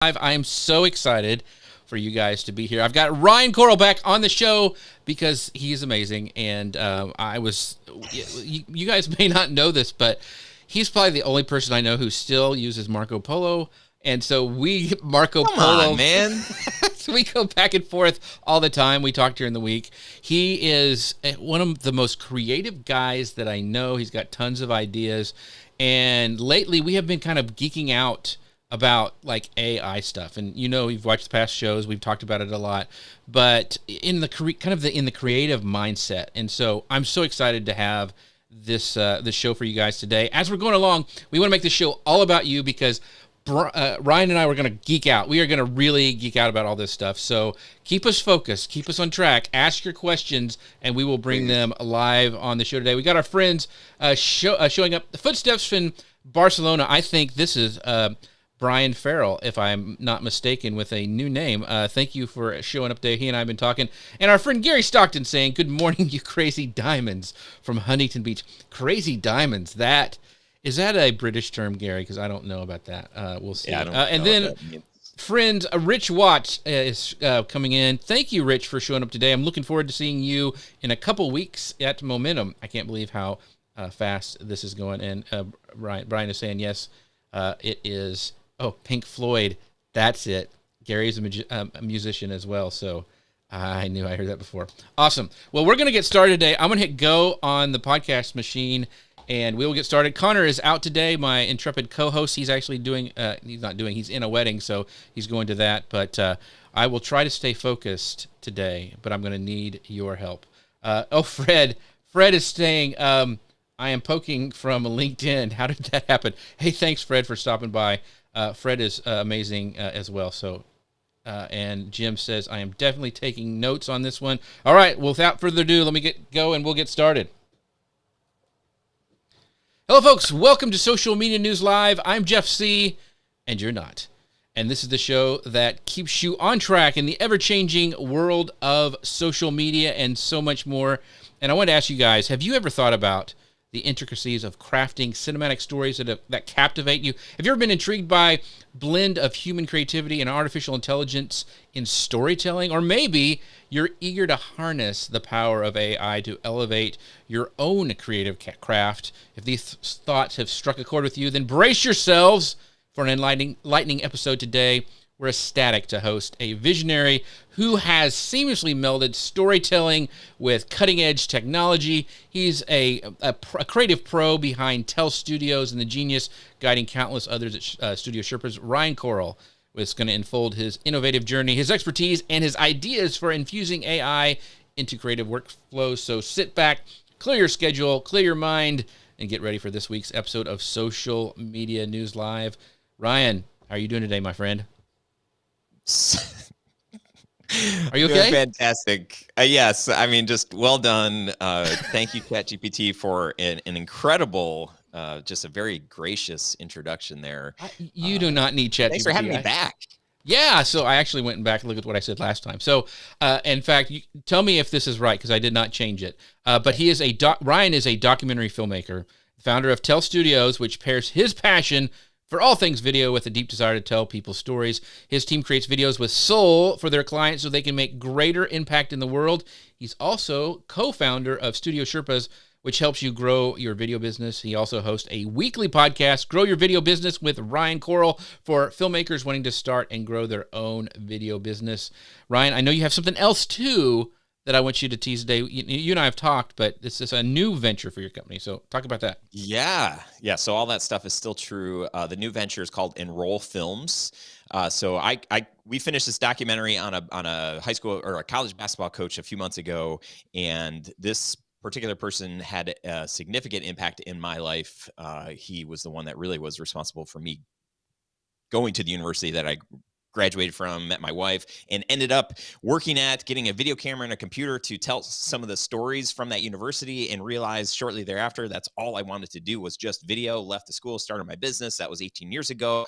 I am so excited for you guys to be here. I've got Ryan Koral back on the show because he's amazing. And you guys may not know this, but he's probably the only person I know who still uses Marco Polo. And so Marco Come Polo, on, man. so we go back and forth all the time. We talk during the week. He is one of the most creative guys that I know. He's got tons of ideas. And lately we have been kind of geeking out about like AI stuff, and you've watched the past shows, we've talked about it a lot, but in the creative mindset. And so I'm so excited to have this show for you guys today. As we're going along, we want to make this show all about you because Ryan and I were going to geek out. We are going to really geek out about all this stuff. So keep us focused, keep us on track, ask your questions, and we will bring them live on the show today. We got our friends showing up. The footsteps in Barcelona. I think this is Brian Farrell, if I'm not mistaken, with a new name. Thank you for showing up today. He and I have been talking. And our friend Gary Stockton saying, "Good morning, you crazy diamonds," from Huntington Beach. Crazy diamonds. Is that a British term, Gary? Because I don't know about that. We'll see. Yeah, I don't and know then what that means. friend Rich Watts is coming in. Thank you, Rich, for showing up today. I'm looking forward to seeing you in a couple weeks at Momentum. I can't believe how fast this is going. And Brian is saying, yes, it is. Oh, Pink Floyd. That's it. Gary's a musician as well, so I knew I heard that before. Awesome. Well, we're going to get started today. I'm going to hit go on the podcast machine, and we will get started. Connor is out today, my intrepid co-host. He's actually he's in a wedding, so he's going to that. But I will try to stay focused today, but I'm going to need your help. Fred. Fred is saying, I am poking from LinkedIn. How did that happen? Hey, thanks, Fred, for stopping by. Fred is amazing as well. So, and Jim says, I am definitely taking notes on this one. All right. Well, without further ado, let me go and we'll get started. Hello, folks. Welcome to Social Media News Live. I'm Jeff C., and you're not. And this is the show that keeps you on track in the ever-changing world of social media and so much more. And I want to ask you guys, have you ever thought about the intricacies of crafting cinematic stories that captivate you? Have you ever been intrigued by blend of human creativity and artificial intelligence in storytelling? Or maybe you're eager to harness the power of AI to elevate your own creative craft. If these thoughts have struck a chord with you, then brace yourselves for an enlightening episode today. We're ecstatic to host a visionary who has seamlessly melded storytelling with cutting-edge technology. He's a creative pro behind Tell Studios and the genius guiding countless others at Studio Sherpas. Ryan Koral is going to unfold his innovative journey, his expertise, and his ideas for infusing AI into creative workflows. So sit back, clear your schedule, clear your mind, and get ready for this week's episode of Social Media News Live. Ryan, how are you doing today, my friend? Are you okay? Fantastic. Yes. I mean, just well done. Thank you, ChatGPT, for an incredible, just a very gracious introduction there. You do not need ChatGPT. Thanks for having me back. Yeah. So I actually went back and looked at what I said last time. So, in fact, tell me if this is right, because I did not change it. But Ryan is a documentary filmmaker, founder of Tell Studios, which pairs his passion for all things video with a deep desire to tell people's stories. His team creates videos with soul for their clients so they can make greater impact in the world. He's also co-founder of Studio Sherpas, which helps you grow your video business. He also hosts a weekly podcast, Grow Your Video Business with Ryan Koral, for filmmakers wanting to start and grow their own video business. Ryan, I know you have something else too that I want you to tease today. You and I have talked, but this is a new venture for your company. So talk about that. Yeah. So all that stuff is still true. The new venture is called Enroll Films. So we finished this documentary on a high school or a college basketball coach a few months ago, and this particular person had a significant impact in my life. He was the one that really was responsible for me going to the university that I graduated from, met my wife, and ended up getting a video camera and a computer to tell some of the stories from that university, and realized shortly thereafter that's all I wanted to do was just video. Left the school, started my business. That was 18 years ago.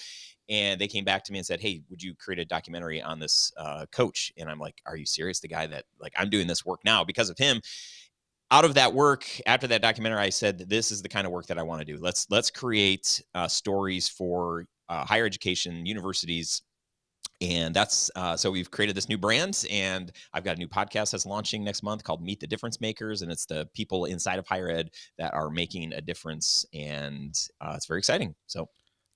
And they came back to me and said, hey, would you create a documentary on this coach? And I'm like, are you serious? The guy that, like, I'm doing this work now because of him. Out of that work, after that documentary, I said, this is the kind of work that I want to do. Let's create stories for higher education, universities, And that's so we've created this new brand, and I've got a new podcast that's launching next month called Meet the Difference Makers, and it's the people inside of higher ed that are making a difference, and it's very exciting. So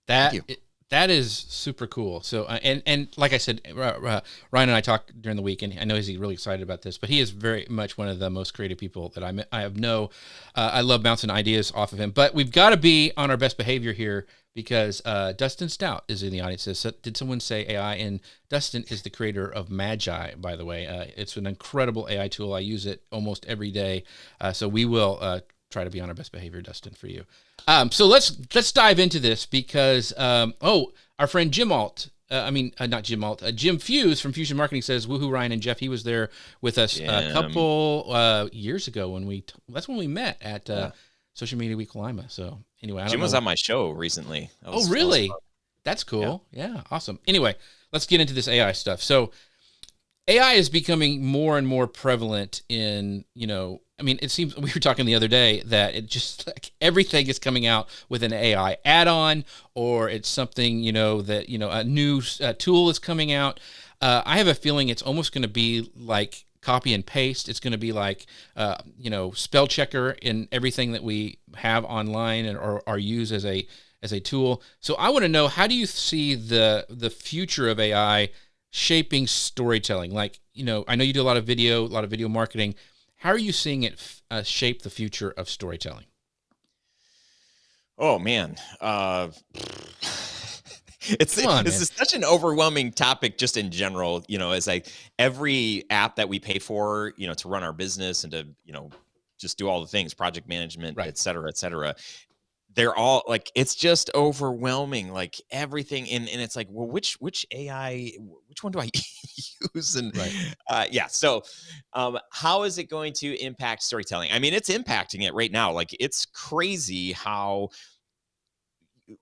thank That you. that is super cool. So and like I said, Ryan and I talked during the week, and I know he's really excited about this. But he is very much one of the most creative people that I have know. I love bouncing ideas off of him. But we've got to be on our best behavior here because Dustin Stout is in the audience. Says, did someone say AI? And Dustin is the creator of Magi, by the way. It's an incredible AI tool. I use it almost every day. So we will try to be on our best behavior, Dustin, for you. So let's dive into this because our friend Jim Alt, not Jim Alt, Jim Fuse from Fusion Marketing says, "Woohoo, Ryan and Jeff." He was there with us a couple years ago when that's when we met at Social Media Week Lima. So anyway, Jim was on my show recently. Oh, really? That's cool. Yeah, awesome. Anyway, let's get into this AI stuff. So AI is becoming more and more prevalent in, it seems, we were talking the other day that it just like everything is coming out with an AI add-on, or it's something, that, a new tool is coming out. I have a feeling it's almost going to be like copy and paste. It's going to be like, spell checker in everything that we have online or use as a tool. So I want to know, how do you see the future of AI shaping storytelling? Like, I know you do a lot of video marketing. How are you seeing it shape the future of storytelling? Oh man. This is such an overwhelming topic just in general, as every app that we pay for, to run our business and to, just do all the things, project management, right, et cetera, they're all like, it's just overwhelming, like everything. And it's like, well, which AI, which one do I use? And right. So how is it going to impact storytelling? I mean, it's impacting it right now. Like, it's crazy how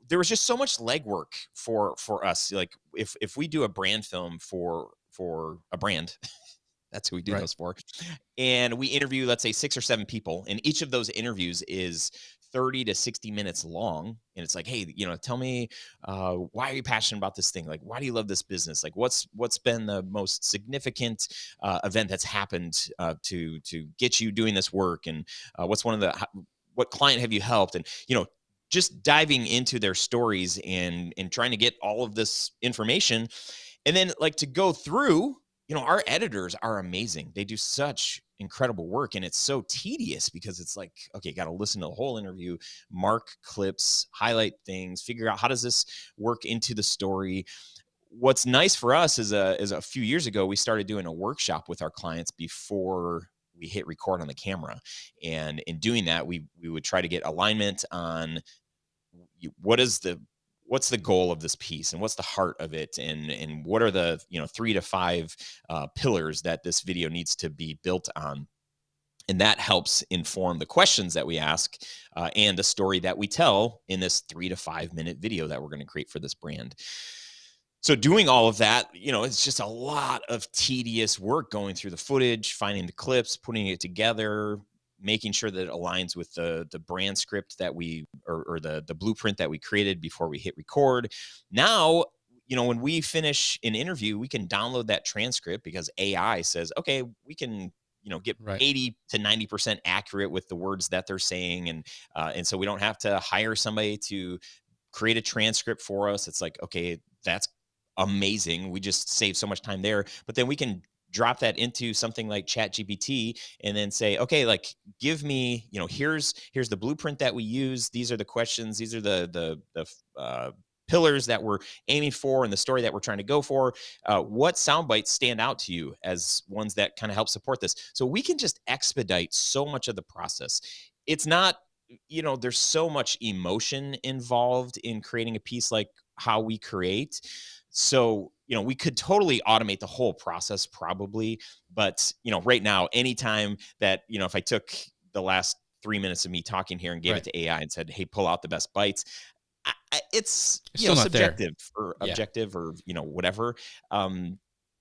there was just so much legwork for us. Like, if we do a brand film for a brand, that's who we do those for. And we interview, let's say, 6 or 7 people, and each of those interviews is 30 to 60 minutes long. And it's like, hey, tell me, why are you passionate about this thing? Like, why do you love this business? Like, what's been the most significant event that's happened to get you doing this work? And what's what client have you helped? And, just diving into their stories and trying to get all of this information. And then, like, to go through, our editors are amazing. They do such incredible work, and it's so tedious because it's like, okay, got to listen to the whole interview, mark clips, highlight things, figure out how does this work into the story. What's nice for us is a few years ago, we started doing a workshop with our clients before we hit record on the camera. And in doing that, we would try to get alignment on what's the goal of this piece, and what's the heart of it, and what are the 3 to 5 pillars that this video needs to be built on. And that helps inform the questions that we ask and the story that we tell in this 3 to 5 minute video that we're going to create for this brand. So doing all of that, it's just a lot of tedious work, going through the footage, finding the clips, putting it together, making sure that it aligns with the brand script that we, or the blueprint that we created before we hit record. Now, when we finish an interview, we can download that transcript because AI says, okay, we can, get 80 to 90% accurate with the words that they're saying. And so we don't have to hire somebody to create a transcript for us. It's like, okay, that's amazing. We just save so much time there. But then we can drop that into something like ChatGPT and then say, okay, like, give me, here's the blueprint that we use. These are the questions. These are the pillars that we're aiming for and the story that we're trying to go for. What sound bites stand out to you as ones that kind of help support this? So we can just expedite so much of the process. It's not, there's so much emotion involved in creating a piece like how we create. So, we could totally automate the whole process probably, but, right now, anytime that, if I took the last 3 minutes of me talking here and gave it to AI and said, hey, pull out the best bites, it's subjective or objective or, whatever.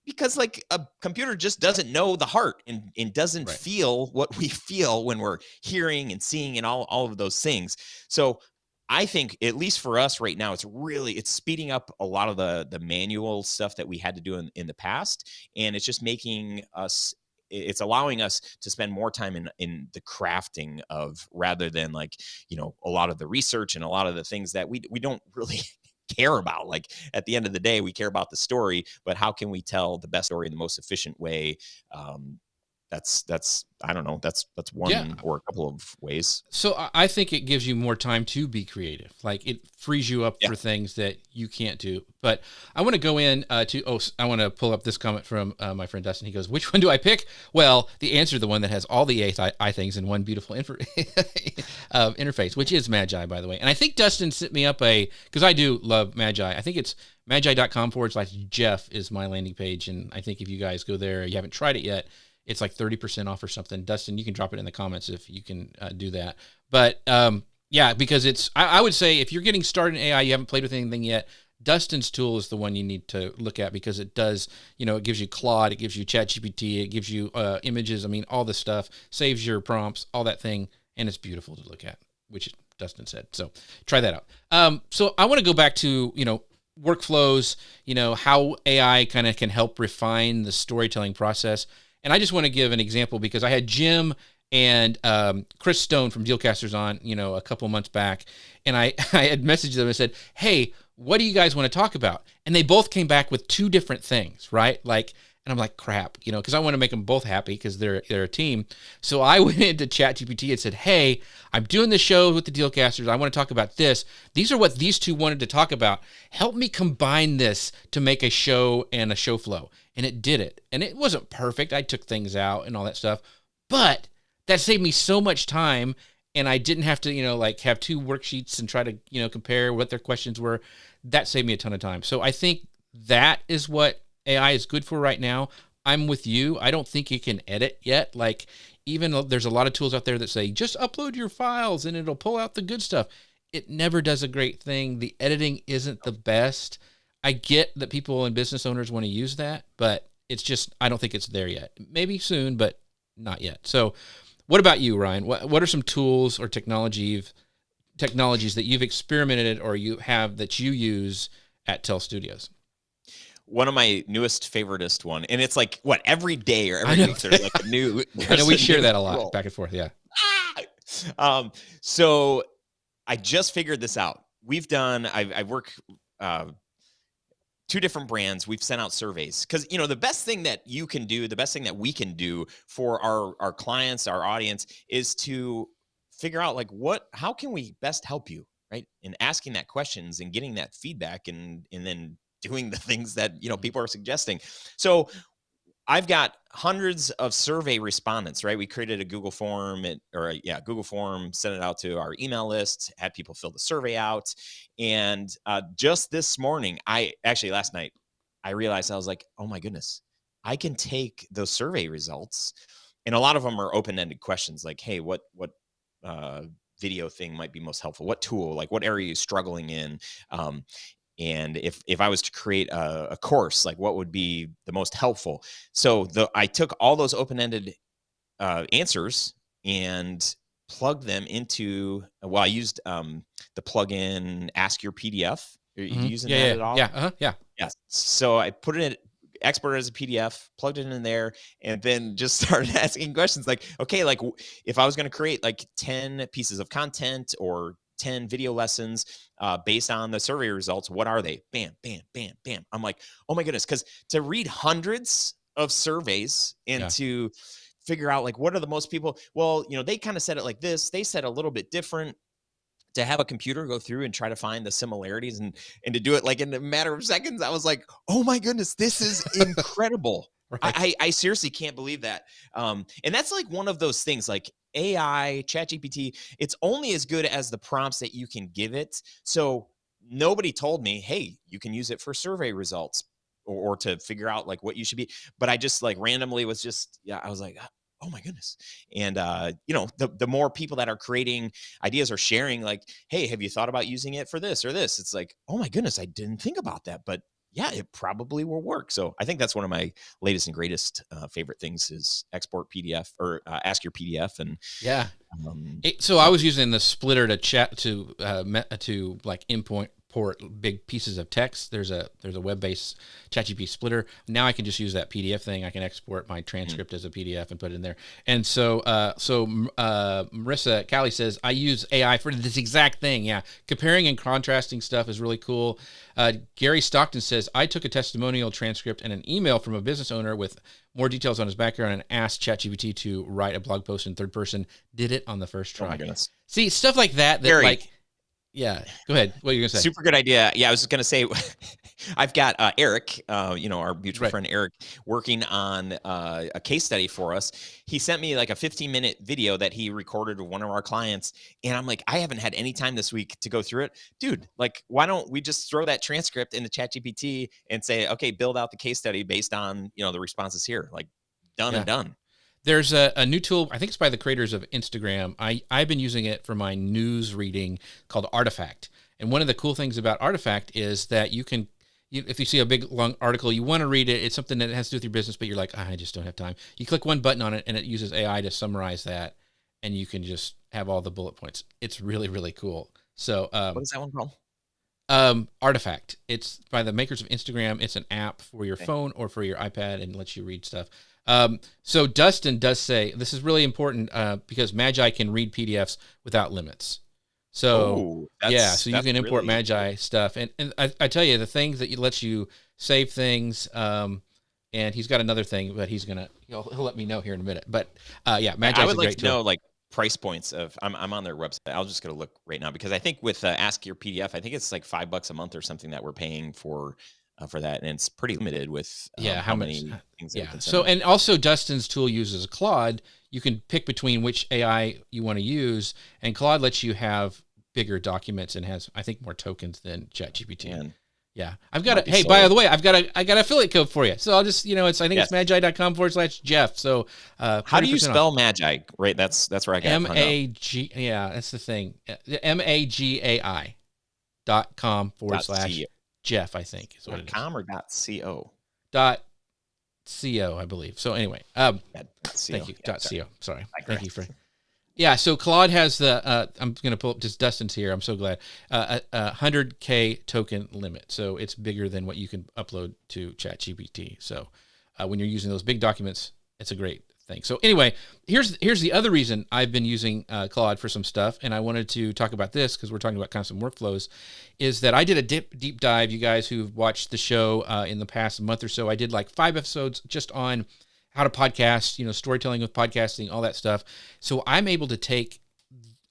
Because like a computer just doesn't know the heart and doesn't feel what we feel when we're hearing and seeing and all of those things. So I think, at least for us right now, it's speeding up a lot of the manual stuff that we had to do in the past, and it's just making us it's allowing us to spend more time in the crafting of, rather than, like, a lot of the research and a lot of the things that we don't really care about. Like, at the end of the day, we care about the story, but how can we tell the best story in the most efficient way? um, that's I don't know, that's Yeah. one or a couple of ways. So I think it gives you more time to be creative. Like it frees you up Yeah. for things that you can't do. But I want to go in I want to pull up this comment from my friend Dustin. He goes, "Which one do I pick?" Well, the answer is the one that has all the I things in one beautiful interface, which is Magi, by the way. And I think Dustin sent me up because I do love Magi. I think it's magi.com/Jeff is my landing page. And I think if you guys go there, you haven't tried it yet, it's like 30% off or something. Dustin, you can drop it in the comments if you can do that. But yeah, because I would say if you're getting started in AI, you haven't played with anything yet, Dustin's tool is the one you need to look at, because it does, it gives you Claude, it gives you ChatGPT, it gives you images. I mean, all this stuff, saves your prompts, all that thing. And it's beautiful to look at, which Dustin said. So try that out. So I want to go back to, workflows, how AI kind of can help refine the storytelling process. And I just want to give an example, because I had Jim and Chris Stone from Dealcasters on, a couple months back. And I had messaged them and said, "Hey, what do you guys want to talk about?" And they both came back with two different things, right? Like, and I'm like, crap, because I want to make them both happy, because they're a team. So I went into ChatGPT and said, "Hey, I'm doing this show with the Dealcasters. I want to talk about this. These are what these two wanted to talk about. Help me combine this to make a show and a show flow." And it did it. And it wasn't perfect. I took things out and all that stuff, but that saved me so much time. And I didn't have to, like have two worksheets and try to, compare what their questions were. That saved me a ton of time. So I think that is what AI is good for right now. I'm with you. I don't think it can edit yet. Like, even though there's a lot of tools out there that say, just upload your files and it'll pull out the good stuff. It never does a great thing. The editing isn't the best. I get that people and business owners want to use that, but it's just, I don't think it's there yet. Maybe soon, but not yet. So what about you, Ryan? What are some tools or technologies that you've experimented or you have that you use at Tell Studios? One of my newest favoritist one, and it's like, what, every day or I every know. week there's like a new. I know we share that a tool. lot, back and forth. Yeah. So I just figured this out. I work two different brands. We've sent out surveys, because the best thing that you can do, the best thing that we can do for our clients, our audience, is to figure out, like, how can we best help you, right? And asking that questions and getting that feedback, and then doing the things that people are suggesting. So I've got hundreds of survey respondents, right? We created a Google form, Google form, sent it out to our email list, had people fill the survey out. And just this morning, last night, I realized, I was like, oh my goodness, I can take those survey results, and a lot of them are open-ended questions, like, hey, what video thing might be most helpful? What tool, like, what area are you struggling in? And if I was to create a course, like, what would be the most helpful? So I took all those open-ended answers and plugged them into. Well, I used the plugin Ask Your PDF. Are you using that at all? Yeah. Uh-huh. Yeah. Yes. So I put it in, exported it as a PDF, plugged it in there, and then just started asking questions like, okay, like, if I was going to create like 10 pieces of content or 10 video lessons based on the survey results, what are they? Bam, bam, bam, bam. I'm like, oh my goodness. Because to read hundreds of surveys and to figure out, like, what are the most people, well, they kind of said it like this, they said a little bit different. To have a computer go through and try to find the similarities and to do it like in a matter of seconds, I was like, oh my goodness, this is incredible. Right. I seriously can't believe that. And that's like one of those things, like AI, ChatGPT, it's only as good as the prompts that you can give it. So nobody told me, hey, you can use it for survey results or to figure out like what you should be. But I just like randomly was just, I was like, oh my goodness. And, the more people that are creating ideas or sharing, like, hey, have you thought about using it for this or this? It's like, oh my goodness, I didn't think about that, but yeah, it probably will work. So I think that's one of my latest and greatest favorite things is export PDF or ask your PDF. And Yeah. um, So I yeah, was using the splitter to chat to like import big pieces of text. There's a web-based ChatGPT splitter. Now I can just use that PDF thing. I can export my mhm. transcript as a PDF and put it in there. And so Marissa Callie says I use AI for this exact thing. Yeah, comparing and contrasting stuff is really cool. Gary Stockton says I took a testimonial transcript and an email from a business owner with more details on his background and asked ChatGPT to write a blog post in third person. Did it on the first Oh my try. goodness. See, stuff like that Gary, like, yeah, go ahead. What are you going to say? super good idea. Yeah, I was just gonna say, I've got Eric, our mutual Right. friend Eric, working on a case study for us. He sent me like a 15-minute video that he recorded with one of our clients, and I'm like, I haven't had any time this week to go through it, dude. Like, why don't we just throw that transcript into ChatGPT and say, okay, build out the case study based on the responses here, like done and Yeah. done. There's a new tool, I think it's by the creators of Instagram. I've been using it for my news reading called Artifact. And one of the cool things about Artifact is that if you see a big long article, you want to read it, it's something that has to do with your business, but you're like, I just don't have time. You click one button on it and it uses AI to summarize that, and you can just have all the bullet points. It's really, really cool. So What is that one called? Artifact. It's by the makers of Instagram. It's an app for your Okay. phone or for your iPad and lets you read stuff. So Dustin does say this is really important because Magi can read PDFs without limits. So Oh, yeah, that's so you can import really cool. Magi stuff, and I tell you the things that lets you save things. And he's got another thing, but he'll let me know here in a minute. But yeah, I Magi is would a like great to tool. know like price points of I'm on their website. I'll just go look right now because I think with Ask Your PDF, I think it's like $5 a month or something that we're paying for that, and it's pretty limited with Yeah, how how much? many things that we Yeah. can send So, them. and also Dustin's tool uses Claude. You can pick between which AI you want to use, and Claude lets you have bigger documents and has, I think, more tokens than ChatGPT. And Yeah, I've got might a. be Hey, by so. the way, I got an affiliate code for you. So I'll just, I think it's Yes. magi.com/Jeff. So How do you 20% off. spell Magi? Right. That's where I got hung up. MAG. Yeah, that's the thing. MAGAI.com forward Dot slash c Jeff, I think is what dot it is. com or dot co. Dot co, I believe. So anyway, Yeah, dot co. thank you. Yeah, Dot sorry. co. Sorry. I Thank you correct. for. Yeah. So Claude has the. I'm going to pull up just Dustin's here. I'm so glad. A 100K token limit. So it's bigger than what you can upload to ChatGPT. So when you're using those big documents, it's a great thing. So anyway, here's the other reason I've been using Claude for some stuff, and I wanted to talk about this because we're talking about kind of some workflows. Is that I did a deep dive. You guys who've watched the show in the past month or so, I did like 5 episodes just on how to podcast, storytelling with podcasting, all that stuff. So I'm able to take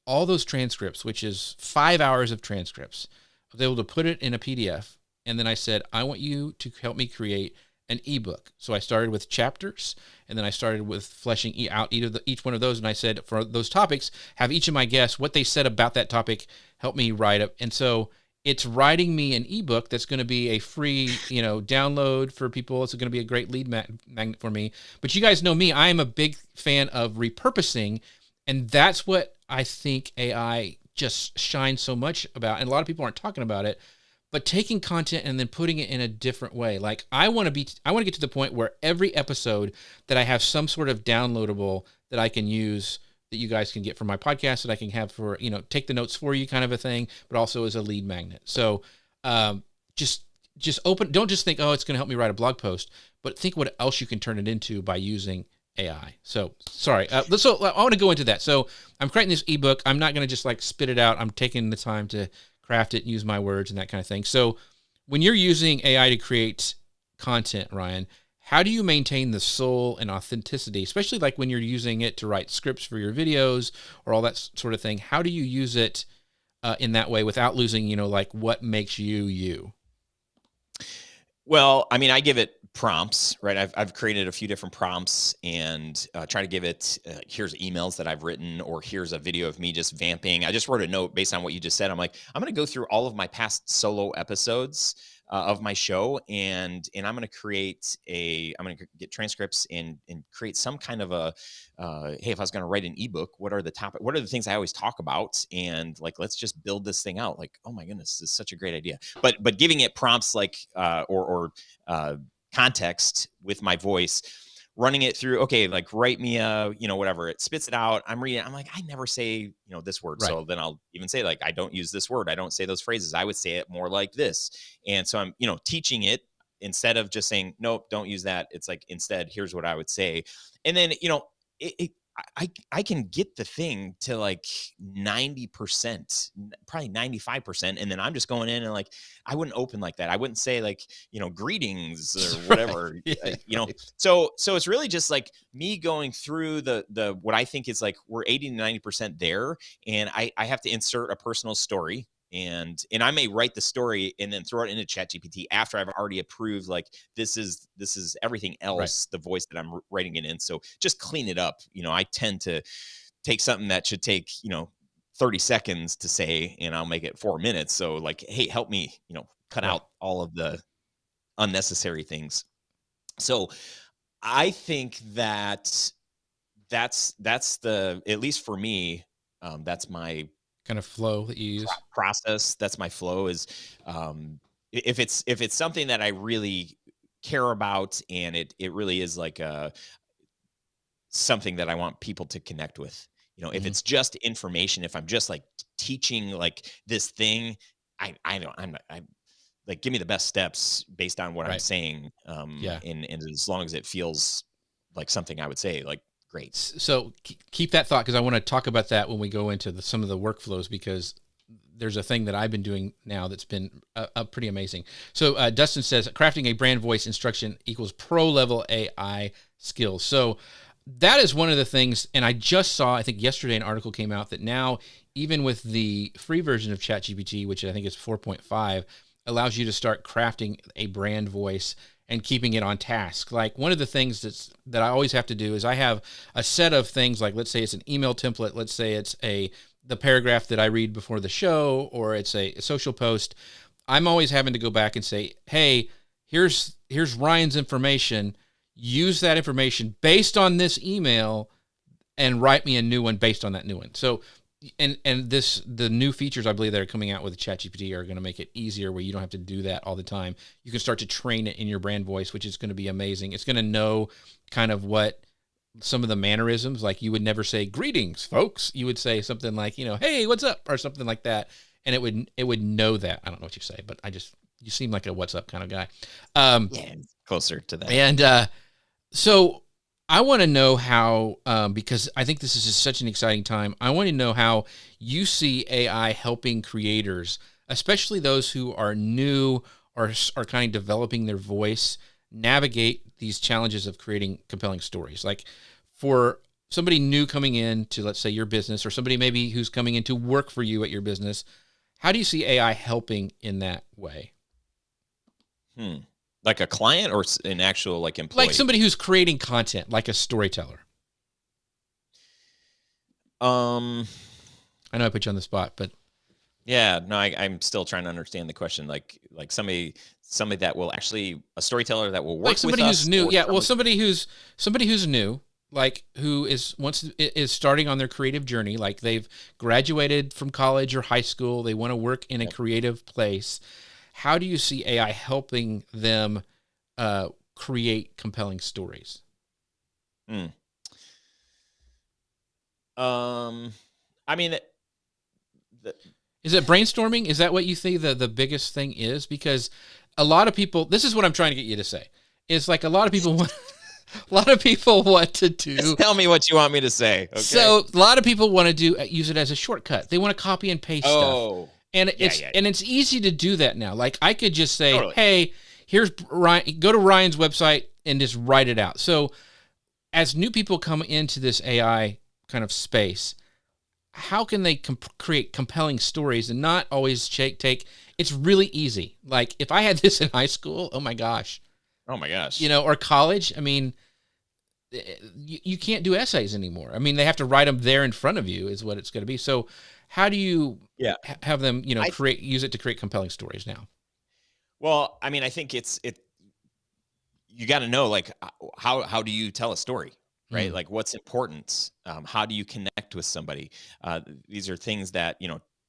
all those transcripts, which is 5 hours of transcripts. I was able to put it in a PDF. And then I said, I want you to help me create an ebook. So I started with chapters, and then I started with fleshing out each one of those. And I said, for those topics, have each of my guests, what they said about that topic, help me write it. And so it's writing me an ebook that's going to be a free, download for people. It's going to be a great lead magnet for me. But you guys know me, I am a big fan of repurposing, and that's what I think AI just shines so much about. And a lot of people aren't talking about it, but taking content and then putting it in a different way. Like I want to get to the point where every episode that I have some sort of downloadable that I can use, that you guys can get from my podcast, that I can have for, take the notes for you kind of a thing, but also as a lead magnet. So just don't just think, oh, it's going to help me write a blog post, but think what else you can turn it into by using AI. So sorry. So I want to go into that. So I'm creating this ebook. I'm not going to just like spit it out. I'm taking the time to craft it and use my words and that kind of thing. So when you're using AI to create content, Ryan, how do you maintain the soul and authenticity, especially like when you're using it to write scripts for your videos or all that sort of thing? How do you use it in that way without losing, like what makes you you? Well, I mean, I give it prompts, right? I've created a few different prompts and try to give it here's emails that I've written, or here's a video of me just vamping. I just wrote a note based on what you just said. I'm like, I'm going to go through all of my past solo episodes of my show, and I'm going to I'm going to get transcripts and create some kind of a hey, if I was going to write an ebook, what are the things I always talk about, and like, let's just build this thing out. Like, oh my goodness, this is such a great idea. But giving it prompts like or context with my voice, running it through, okay, like write me a, whatever, it spits it out. I'm reading, I'm like, I never say, this word. Right. So then I'll even say, like, I don't use this word. I don't say those phrases. I would say it more like this. And so I'm, teaching it instead of just saying, nope, don't use that. It's like, instead, here's what I would say. And then, I can get the thing to like 90%, probably 95%. And then I'm just going in and like, I wouldn't open like that. I wouldn't say like, greetings or whatever, Yeah, right. So it's really just like me going through the, what I think is like, we're 80 to 90% there. And I have to insert a personal story. And I may write the story and then throw it into ChatGPT after I've already approved, like, this is everything else, right, the voice that I'm writing it in. So just clean it up. I tend to take something that should take, 30 seconds to say, and I'll make it 4 minutes. So like, hey, help me, cut out all of the unnecessary things. So I think that's the, at least for me, that's my kind of flow that you use. Process. That's my flow, is if it's something that I really care about, and it really is like something that I want people to connect with. If it's just information, if I'm just like teaching like this thing, I like, give me the best steps based on what I'm saying. And as long as it feels like something I would say, like, great. So keep that thought, because I want to talk about that when we go into some of the workflows, because there's a thing that I've been doing now that's been pretty amazing. So Dustin says, crafting a brand voice instruction equals pro level AI skills. So that is one of the things. And I just saw, I think yesterday, an article came out that now, even with the free version of ChatGPT, which I think is 4.5, allows you to start crafting a brand voice and keeping it on task. Like, one of the things that I always have to do is I have a set of things, like, let's say it's an email template, let's say it's the paragraph that I read before the show, or it's a social post. I'm always having to go back and say, hey, here's Ryan's information. Use that information based on this email and write me a new one based on that new one. So, and the new features, I believe, that are coming out with ChatGPT are going to make it easier, where you don't have to do that all the time. You can start to train it in your brand voice, which is going to be amazing. It's going to know kind of what some of the mannerisms, like, you would never say greetings, folks. You would say something like, hey, what's up, or something like that. And it would know that. I don't know what you say, but you seem like a what's up kind of guy. Yeah, closer to that. And so I want to know how, because I think this is just such an exciting time, I want to know how you see AI helping creators, especially those who are new or are kind of developing their voice, navigate these challenges of creating compelling stories. Like, for somebody new coming in to, let's say, your business, or somebody maybe who's coming in to work for you at your business, how do you see AI helping in that way? Like a client, or an actual, like, employee? Like somebody who's creating content, like a storyteller. I know I put you on the spot, but yeah, no, I'm still trying to understand the question. Like somebody that will actually, a storyteller that will work, like somebody with who's us, new. Yeah, well, somebody who's new, like, who is starting on their creative journey, like they've graduated from college or high school, they want to work in a creative place. How do you see AI helping them create compelling stories? I mean, is it brainstorming? Is that what you think the biggest thing is? Because a lot of people, this is what I'm trying to get you to say. It's like, a lot of people want, to do. Just tell me what you want me to say. Okay? So a lot of people want to use it as a shortcut. They want to copy and paste stuff. And it's easy to do that now. Like, I could just say, totally, hey, here's Ryan, go to Ryan's website and just write it out. So as new people come into this AI kind of space, how can they create compelling stories and not always take, it's really easy. Like, if I had this in high school, oh my gosh, or college, I mean, you can't do essays anymore. I mean, they have to write them there in front of you, is what it's going to be. So how do you have them, use it to create compelling stories now? Well, I mean, I think you got to know, like, how do you tell a story, right? Mm, Like, what's important? How do you connect with somebody? These are things that,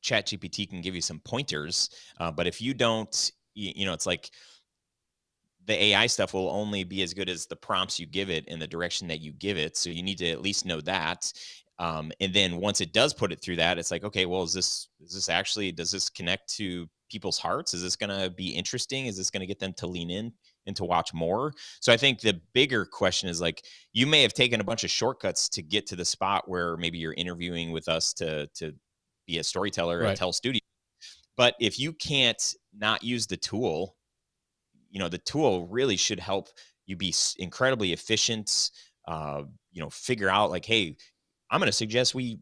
chat gpt can give you some pointers, but if you don't, it's like the AI stuff will only be as good as the prompts you give it and the direction that you give it. So you need to at least know that. And then once it does put it through that, it's like, okay, well, is this actually, does this connect to people's hearts? Is this going to be interesting? Is this going to get them to lean in and to watch more? So I think the bigger question is, like, you may have taken a bunch of shortcuts to get to the spot where maybe you're interviewing with us to be a storyteller at right. Tell Studio. But if you can't not use the tool, the tool really should help you be incredibly efficient. Figure out, like, hey, I'm going to suggest we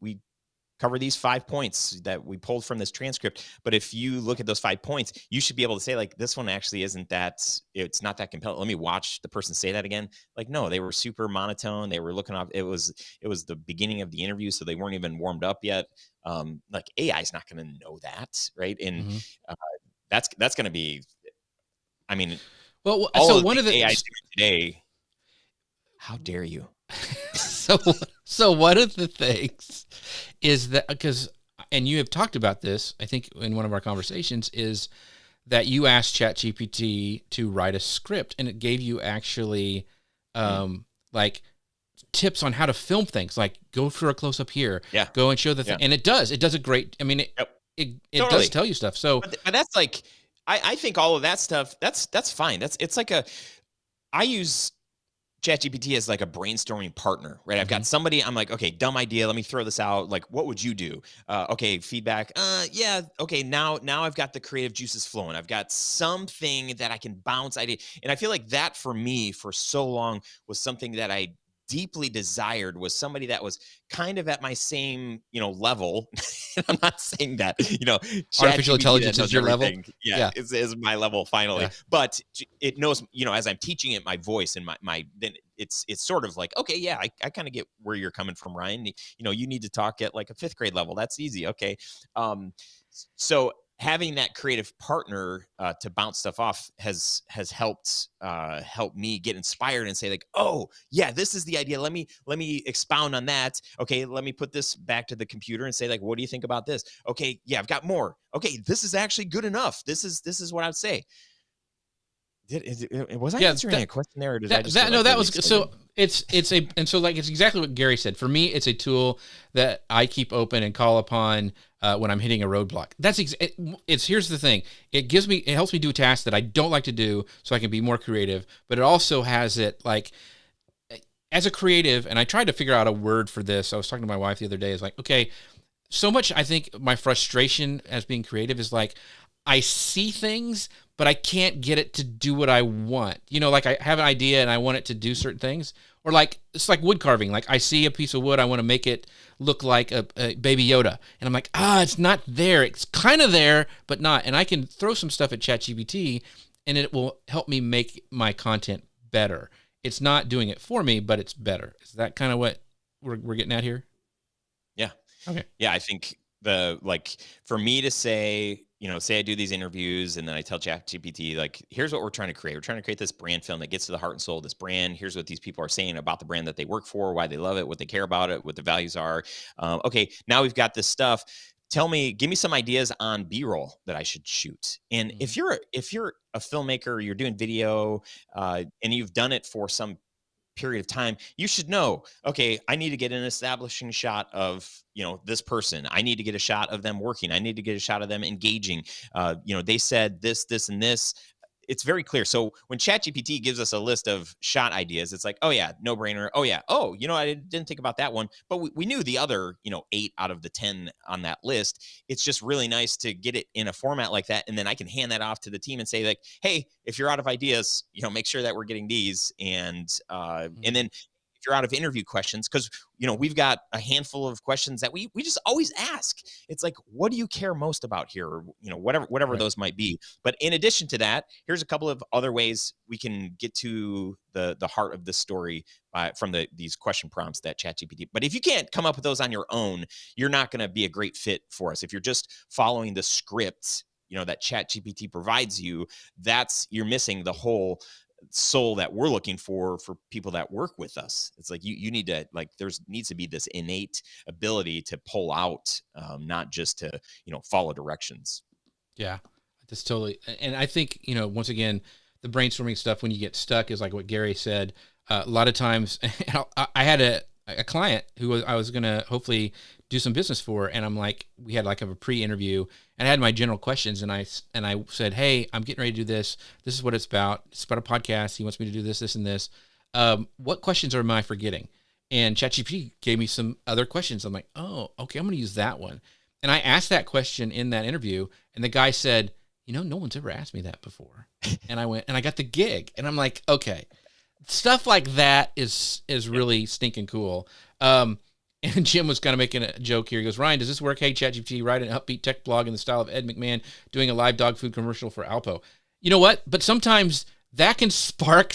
cover these 5 points that we pulled from this transcript. But if you look at those 5 points, you should be able to say, like, this one actually isn't that, it's not that compelling. Let me watch the person say that again. Like, no, they were super monotone. They were looking off. It was the beginning of the interview, so they weren't even warmed up yet. Like, AI is not going to know that, right? And Hmm. uh, that's going to be, I mean, Well, all so of the one of things the AI is doing today. How dare you? so so one of the things is that, because, and you have talked about this, I think, in one of our conversations, is that you asked ChatGPT to write a script, and it gave you actually, Mm, like, tips on how to film things, like go for a close up here, yeah, go and show the thing, yeah, and it does a great. I mean, yep, it does totally. tell you stuff. So But that's like, I think all of that stuff, that's fine. It's like I use ChatGPT as like a brainstorming partner, right? I've got mhm. somebody, I'm like, okay, dumb idea. Let me throw this out. Like, what would you do? Okay, feedback. Yeah. Okay, now I've got the creative juices flowing. I've got something that I can bounce idea, and I feel like that for me for so long was something that I deeply desired, was somebody that was kind of at my same, level. And I'm not saying that, chat Artificial gpt that intelligence is knows your level. everything, yeah, Yeah, is my level finally. yeah. But it knows, as I'm teaching it my voice and my then it's sort of like, okay, yeah, I kind of get where you're coming from, Ryan. You need to talk at like a fifth grade level. That's easy. Okay. So having that creative partner to bounce stuff off has helped me get inspired and say, like, oh yeah, this is the idea. Let me expound on that. Okay, let me put this back to the computer and say, like, what do you think about this? Okay, yeah, I've got more. Okay, this is actually good enough. This is what I'd say. Was I Yeah, answering a question there, or did I that just get that no, like that really was excited? so. It's a, and so, like, it's exactly what Gary said. For me, it's a tool that I keep open and call upon when I'm hitting a roadblock. It's here's the thing. It helps me do tasks that I don't like to do, so I can be more creative. But it also has it, like, as a creative, and I tried to figure out a word for this. I was talking to my wife the other day. It's like, okay, so much, I think my frustration as being creative is like, I see things, but I can't get it to do what I want. Like, I have an idea and I want it to do certain things. Or, like, it's like wood carving. Like, I see a piece of wood, I want to make it look like a baby Yoda. And I'm like, it's not there. It's kind of there, but not. And I can throw some stuff at ChatGPT and it will help me make my content better. It's not doing it for me, but it's better. Is that kind of what we're getting at here? Yeah. Okay. Yeah, I think for me to say, say I do these interviews and then I tell ChatGPT, like, here's what we're trying to create. We're trying to create this brand film that gets to the heart and soul of this brand. Here's what these people are saying about the brand that they work for, why they love it, what they care about it, what the values are. Okay, now we've got this stuff. Give me some ideas on B-roll that I should shoot. And Mhm. if you're a filmmaker, you're doing video, and you've done it for some period of time, you should know, okay, I need to get an establishing shot of, this person. I need to get a shot of them working. I need to get a shot of them engaging. They said this and this. It's very clear. So when ChatGPT gives us a list of shot ideas, it's like, oh yeah, no brainer. Oh yeah, oh, I didn't think about that one, but we knew the other, 8 out of the 10 on that list. It's just really nice to get it in a format like that, and then I can hand that off to the team and say, like, hey, if you're out of ideas, make sure that we're getting these, and Mhm. then if you're out of interview questions, because we've got a handful of questions that we just always ask. It's like, what do you care most about here, or whatever Right. those might be. But in addition to that, here's a couple of other ways we can get to the heart of the story from these question prompts that ChatGPT. But if you can't come up with those on your own, you're not going to be a great fit for us. If you're just following the script, that ChatGPT provides you, you're missing the whole soul that we're looking for people that work with us. It's like you need to, like, there's needs to be this innate ability to pull out, not just to follow directions. Yeah, that's totally. And I think, once again, the brainstorming stuff when you get stuck is like what Gary said. A lot of times, I had a client who I was going to hopefully do some business for, and I'm like, we had like a pre-interview, and I had my general questions, and I said, hey, I'm getting ready to do this. This is what it's about. It's about a podcast. He wants me to do this, and this. What questions am I forgetting? And ChatGPT gave me some other questions. I'm like, oh, okay, I'm going to use that one. And I asked that question in that interview, and the guy said, no one's ever asked me that before. And I went, and I got the gig. And I'm like, okay, stuff like that is really stinking cool. And Jim was kind of making a joke here. He goes, Ryan, does this work? Hey, ChatGPT, write an upbeat tech blog in the style of Ed McMahon doing a live dog food commercial for Alpo. You know what? But sometimes that can spark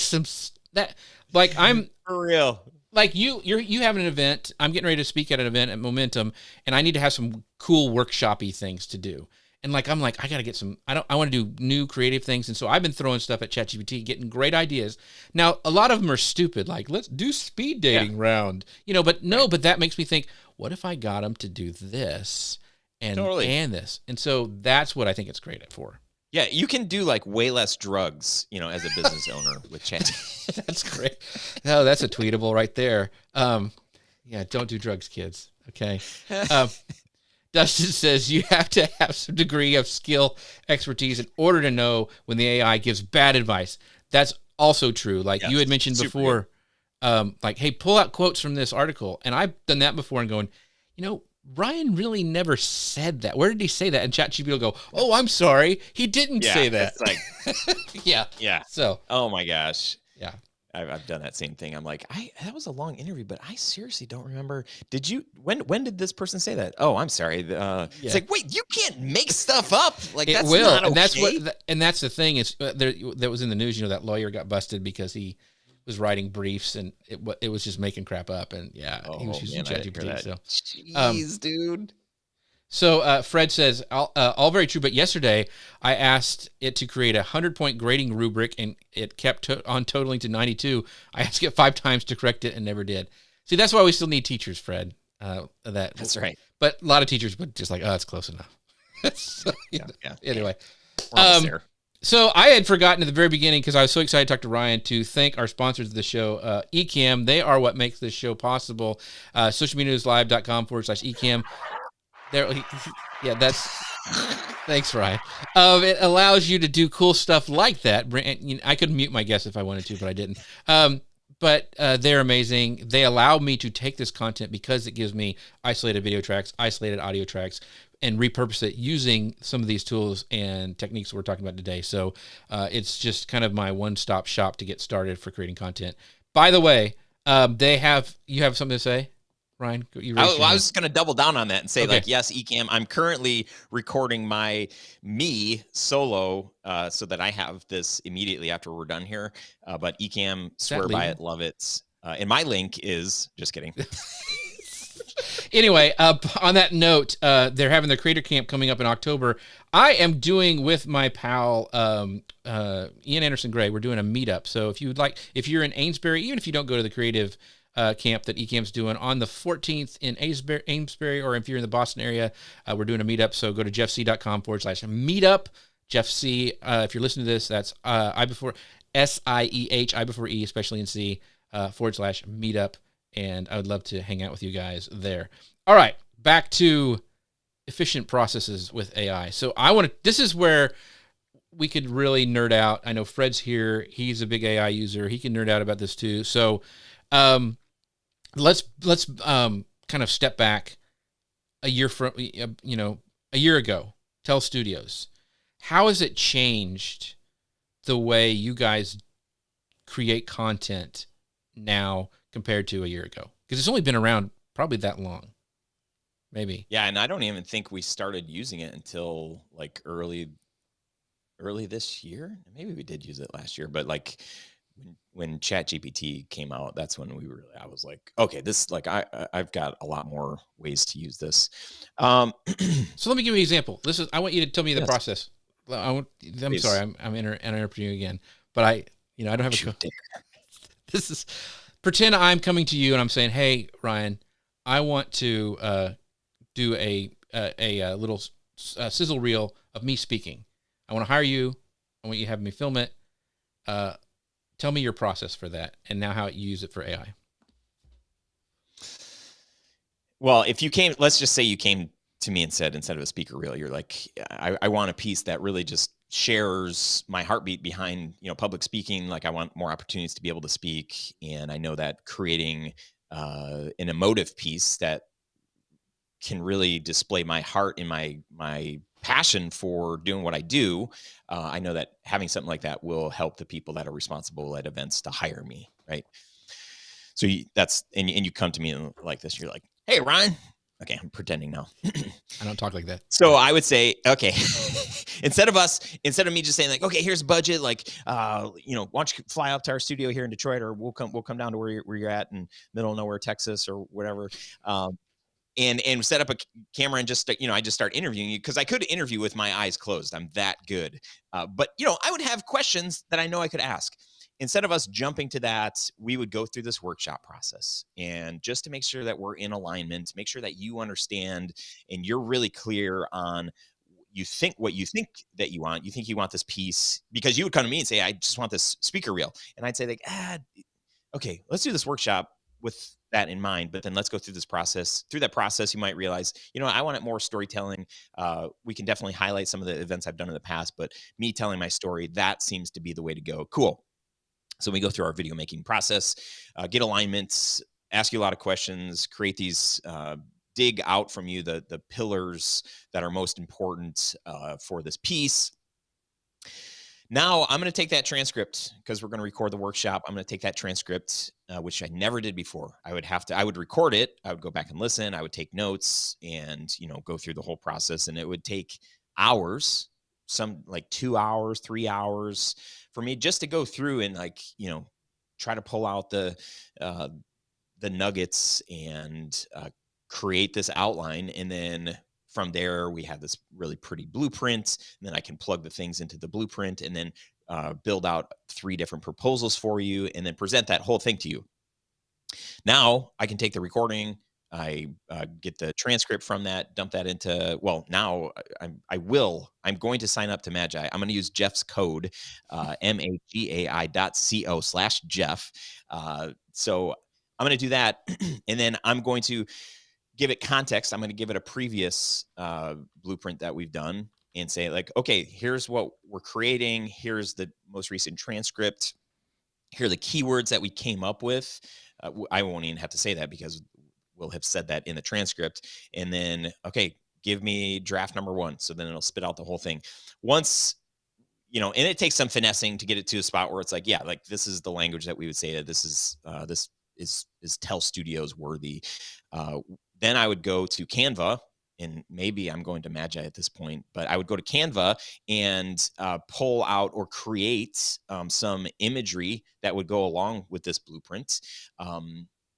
I'm for real. Like you have an event. I'm getting ready to speak at an event at Momentum, and I need to have some cool workshop-y things to do. And I'm like, I got to get some, I want to do new creative things. And so I've been throwing stuff at ChatGPT, getting great ideas. Now, a lot of them are stupid. Like, let's do speed dating round, but that makes me think, what if I got them to do this and this? And so that's what I think it's great for. Yeah, you can do like way less drugs, as a business owner with Chat. That's great. No, that's a tweetable right there. Yeah, don't do drugs, kids. Okay. Dustin says you have to have some degree of skill, expertise in order to know when the AI gives bad advice. That's also true. Like you had mentioned before, like, hey, pull out quotes from this article. And I've done that before and going, Ryan really never said that. Where did he say that? And ChatGPT will go, oh, I'm sorry. He didn't say that. It's like, yeah. Yeah. So, oh my gosh. Yeah. I've done that same thing. I'm like, that was a long interview, but I seriously don't remember. When did this person say that? Oh, I'm sorry. It's like, wait, you can't make stuff up. Like, that's not okay. And that's the thing is that was in the news. That lawyer got busted because he was writing briefs and it was just making crap up. And he was using ChatGPT. So, jeez, dude. So Fred says, all very true, but yesterday I asked it to create 100-point grading rubric, and it kept on totaling to 92. I asked it 5 times to correct it and never did. See, that's why we still need teachers, Fred. That's right. But a lot of teachers would just like, oh, it's close enough. So, anyway. So I had forgotten at the very beginning, because I was so excited to talk to Ryan, to thank our sponsors of the show, Ecamm. They are what makes this show possible. socialmedianewslive.com/Ecamm. Thanks, Ryan. It allows you to do cool stuff like that. I could mute my guest if I wanted to, but I didn't. But they're amazing. They allow me to take this content because it gives me isolated video tracks, isolated audio tracks, and repurpose it using some of these tools and techniques we're talking about today. So it's just kind of my one-stop shop to get started for creating content. By the way, you have something to say? Ryan, I was going to double down on that and say, yes, Ecamm. I'm currently recording me solo so that I have this immediately after we're done here. But Ecamm, swear by it, love it. And my link is, just kidding. Anyway, on that note, they're having their creator camp coming up in October. I am doing with my pal, Ian Anderson Gray, we're doing a meetup. So if if you're in Amesbury, even if you don't go to the creative camp that Ecamm's doing on the 14th in Amesbury, or if you're in the Boston area, we're doing a meetup. So go to jeffc.com/meetup. Jeff C. If you're listening to this, that's I before SIEH, I before E, especially in C, /meetup. And I would love to hang out with you guys there. All right, back to efficient processes with AI. So this is where we could really nerd out. I know Fred's here. He's a big AI user. He can nerd out about this too. So let's kind of step back a year ago. Tell Studios, how has it changed the way you guys create content now compared to a year ago? Because it's only been around probably that long, maybe. Yeah, and I don't even think we started using it until like early this year. Maybe we did use it last year, but like when ChatGPT came out, that's when I was like, okay, this, like, I've got a lot more ways to use this. So let me give you an example. I want you to tell me the process. I'm Please. sorry, I'm interrupting you again, but I don't have Shoot. this is pretend I'm coming to you and I'm saying, hey, Ryan, I want to do a little sizzle reel of me speaking. I want to hire you. I want you to have me film it. Tell me your process for that, and now how you use it for AI. Well, if you came, let's just say you came to me and said, instead of a speaker reel, you're like, I want a piece that really just shares my heartbeat behind, public speaking. Like I want more opportunities to be able to speak. And I know that creating an emotive piece that can really display my heart and my passion for doing what I do. I know that having something like that will help the people that are responsible at events to hire me. Right. So and you come to me like this, you're like, hey, Ryan. Okay, I'm pretending now. I don't talk like that. So I would say, okay, instead of me just saying like, okay, here's budget, like, why don't you fly up to our studio here in Detroit, or we'll come down to where you're at in middle of nowhere, Texas, or whatever. And set up a camera and just, I just start interviewing you, because I could interview with my eyes closed. I'm that good. But I would have questions that I know I could ask. Instead of us jumping to that, we would go through this workshop process, and just to make sure that we're in alignment, make sure that you understand and you're really clear on what you think that you want. You think you want this piece, because you would come to me and say, I just want this speaker reel. And I'd say like, okay, let's do this workshop with that in mind, but then let's go through this process. Through that process, you might realize, I want it more storytelling. We can definitely highlight some of the events I've done in the past, but me telling my story, that seems to be the way to go. Cool. So we go through our video making process, get alignments, ask you a lot of questions, create these, dig out from you the pillars that are most important for this piece. Now I'm going to take that transcript, because we're going to record the workshop. I'm going to take that transcript, which I never did before. I would record it. I would go back and listen. I would take notes and, go through the whole process, and it would take hours, some like 2 hours, 3 hours for me just to go through and try to pull out the nuggets and create this outline. And then from there, we have this really pretty blueprint, and then I can plug the things into the blueprint, and then build out 3 different proposals for you, and then present that whole thing to you. Now I can take the recording, I get the transcript from that, dump that into, well, now I'm going to sign up to Magi. I'm going to use Jeff's code, magai.co/Jeff. So I'm going to do that. And then I'm going to give it context. I'm going to give it a previous blueprint that we've done, and say like, okay, here's what we're creating. Here's the most recent transcript. Here are the keywords that we came up with. I won't even have to say that, because we'll have said that in the transcript. And then, okay, give me draft number 1. So then it'll spit out the whole thing. Once, and it takes some finessing to get it to a spot where it's like, yeah, like this is the language that we would say that this is Tell Studios worthy. Then I would go to Canva, and maybe I'm going to Magi at this point, but I would go to Canva and pull out or create some imagery that would go along with this blueprint.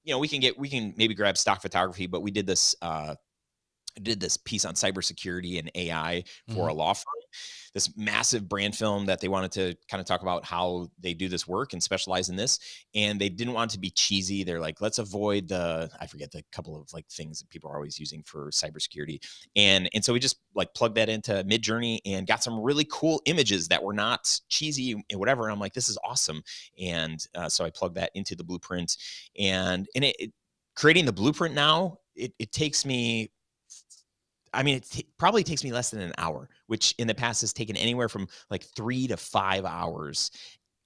We can maybe grab stock photography, but we did this piece on cybersecurity and AI for a law firm, this massive brand film that they wanted to kind of talk about how they do this work and specialize in this. And they didn't want it to be cheesy. They're like, let's avoid I forget the couple of like things that people are always using for cybersecurity. And so we just like plugged that into Midjourney and got some really cool images that were not cheesy and whatever. And I'm like, this is awesome. And so I plugged that into the blueprint, and creating the blueprint now, it takes me, it probably takes me less than an hour, which in the past has taken anywhere from like 3 to 5 hours.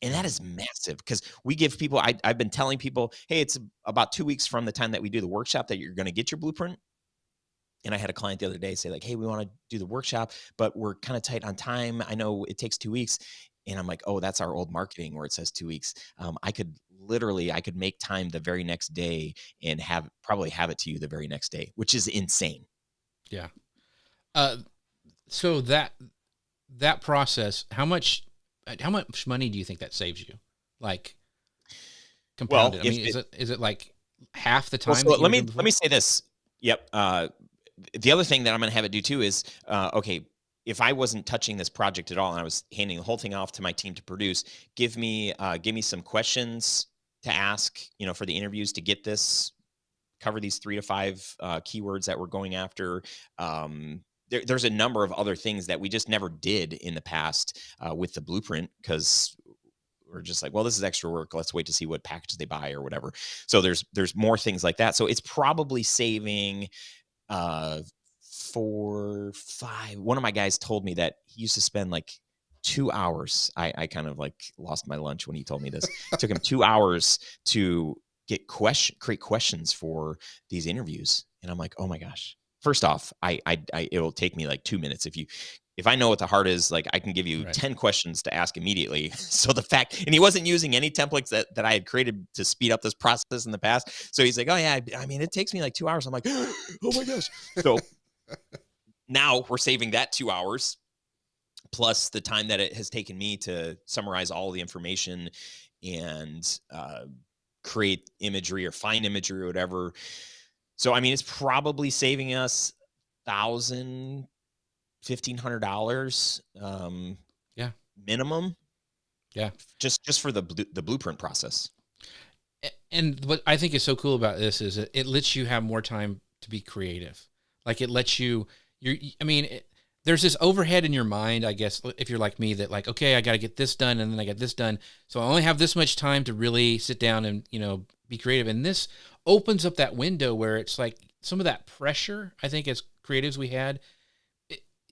And that is massive, because we give people, I've been telling people, hey, it's about 2 weeks from the time that we do the workshop that you're going to get your blueprint. And I had a client the other day say like, hey, we want to do the workshop, but we're kind of tight on time. I know it takes 2 weeks. And I'm like, oh, that's our old marketing where it says 2 weeks. I could make time the very next day and probably have it to you the very next day, which is insane. Yeah. So that process, how much money do you think that saves you? Like compounded. Well, is it like half the time? Well, so let me say this. Yep. The other thing that I'm going to have it do too is, okay, if I wasn't touching this project at all and I was handing the whole thing off to my team to produce, give me some questions to ask, for the interviews to get this, cover these 3 to 5 keywords that we're going after. There's a number of other things that we just never did in the past with the blueprint, because we're just like, well, this is extra work. Let's wait to see what package they buy or whatever. So there's more things like that. So it's probably saving uh 4, 5. One of my guys told me that he used to spend like 2 hours. I kind of like lost my lunch when he told me this. It took him 2 hours to create questions for these interviews. And I'm like, oh my gosh. First off, it'll take me like 2 minutes. If I know what the heart is, like I can give you Right. 10 questions to ask immediately. So and he wasn't using any templates that I had created to speed up this process in the past. So he's like, oh yeah, I mean, it takes me like 2 hours. I'm like, oh my gosh. So now we're saving that 2 hours plus the time that it has taken me to summarize all the information and create imagery or find imagery or whatever. So, I mean, it's probably saving us $1,000, $1,500 Yeah. minimum, Yeah. just for the blueprint process. And what I think is so cool about this is it lets you have more time to be creative. Like it lets you, there's this overhead in your mind, I guess, if you're like me, that like, okay, I got to get this done and then I get this done. So I only have this much time to really sit down and, be creative. And this opens up that window where it's like some of that pressure, I think as creatives we had,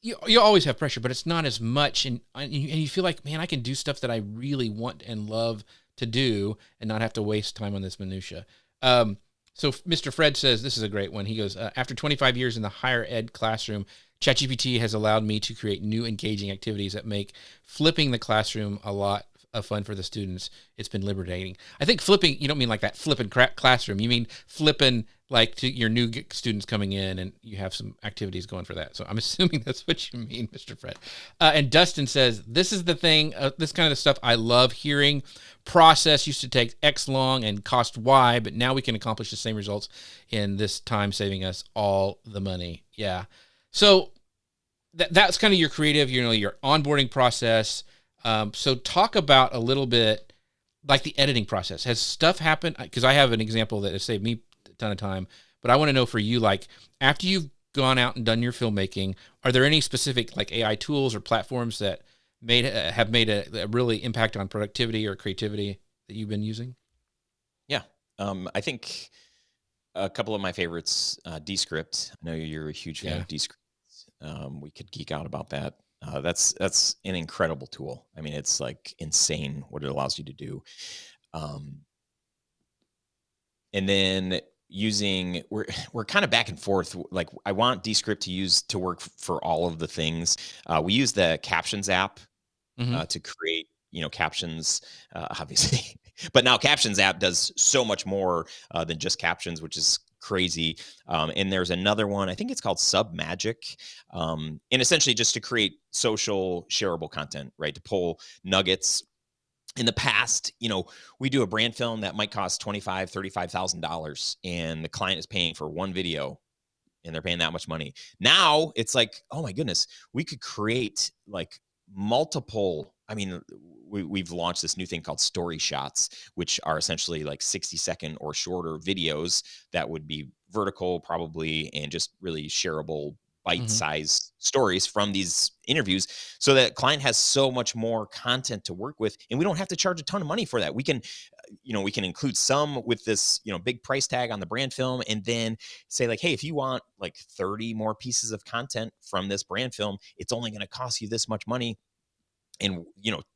you always have pressure, but it's not as much. And you feel like, man, I can do stuff that I really want and love to do and not have to waste time on this minutia. So Mr. Fred says, this is a great one. He goes, after 25 years in the higher ed classroom, ChatGPT has allowed me to create new engaging activities that make flipping the classroom a lot of fun for the students. It's been liberating. I think flipping, you don't mean like that flipping classroom. You mean flipping like to your new students coming in and you have some activities going for that. So I'm assuming that's what you mean, Mr. Fred. And Dustin says, this is the thing, this kind of stuff I love hearing. Process used to take X long and cost Y, but now we can accomplish the same results in this time, saving us all the money. Yeah. So that's kind of your creative, your onboarding process. So talk about a little bit like the editing process. Has stuff happened? Because I have an example that has saved me a ton of time, but I want to know for you, like after you've gone out and done your filmmaking, are there any specific like AI tools or platforms that have made a really impact on productivity or creativity that you've been using? Yeah. I think a couple of my favorites, Descript. I know you're a huge fan of Descript. We could geek out about that. That's an incredible tool. I mean, it's like insane what it allows you to do. And then we're kind of back and forth. Like I want Descript to work for all of the things. We use the Captions app to create, captions, obviously. But now Captions app does so much more than just captions, which is crazy. And there's another one, I think it's called Submagic. And essentially just to create social shareable content, right? To pull nuggets. In the past, we do a brand film that might cost $25,000, $35,000 and the client is paying for one video and they're paying that much money. Now it's like, oh my goodness, we could create like multiple. I mean, we've launched this new thing called story shots, which are essentially like 60-second or shorter videos that would be vertical probably and just really shareable bite-sized stories from these interviews, so that client has so much more content to work with and we don't have to charge a ton of money for that. We can include some with this big price tag on the brand film and then say like, hey, if you want like 30 more pieces of content from this brand film, it's only going to cost you this much money. And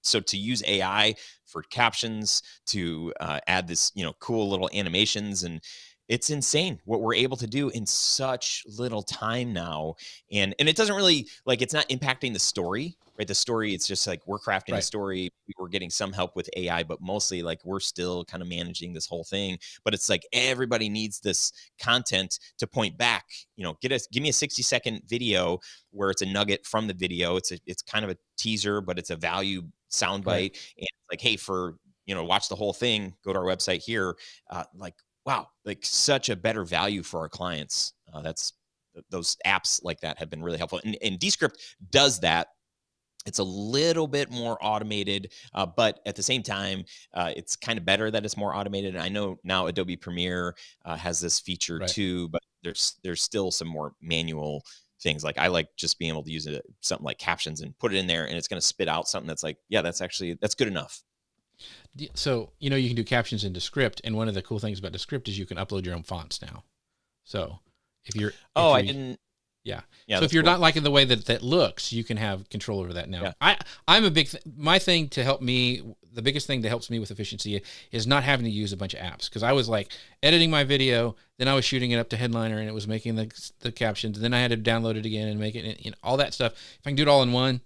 so to use AI for captions, to add this cool little animations, and it's insane what we're able to do in such little time now. And it doesn't really, like, it's not impacting the story, right? The story, it's just like we're crafting the story. We're getting some help with AI, but mostly like we're still kind of managing this whole thing. But it's like everybody needs this content to point back. Give me a 60-second video where it's a nugget from the video. It's kind of a teaser, but it's a value soundbite. And it's like, hey, for watch the whole thing, go to our website here. Like, wow, like such a better value for our clients. That's those apps like that have been really helpful. And Descript does that. It's a little bit more automated, but at the same time, it's kind of better that it's more automated. And I know now Adobe Premiere has this feature Right. too, but there's still some more manual things. Like I like just being able to use something like captions and put it in there, and it's going to spit out something that's like, yeah, that's good enough. So, you know, you can do captions in Descript, and one of the cool things about Descript is you can upload your own fonts now. So if you're, I didn't. Yeah. Yeah. So if you're cool. not liking the way that looks, you can have control over that now. Yeah. I'm a big, my thing to help me, the biggest thing that helps me with efficiency is not having to use a bunch of apps. Cause I was like editing my video, then I was shooting it up to Headliner and it was making the captions. And then I had to download it again and make it, you know, all that stuff. If I can do it all in one,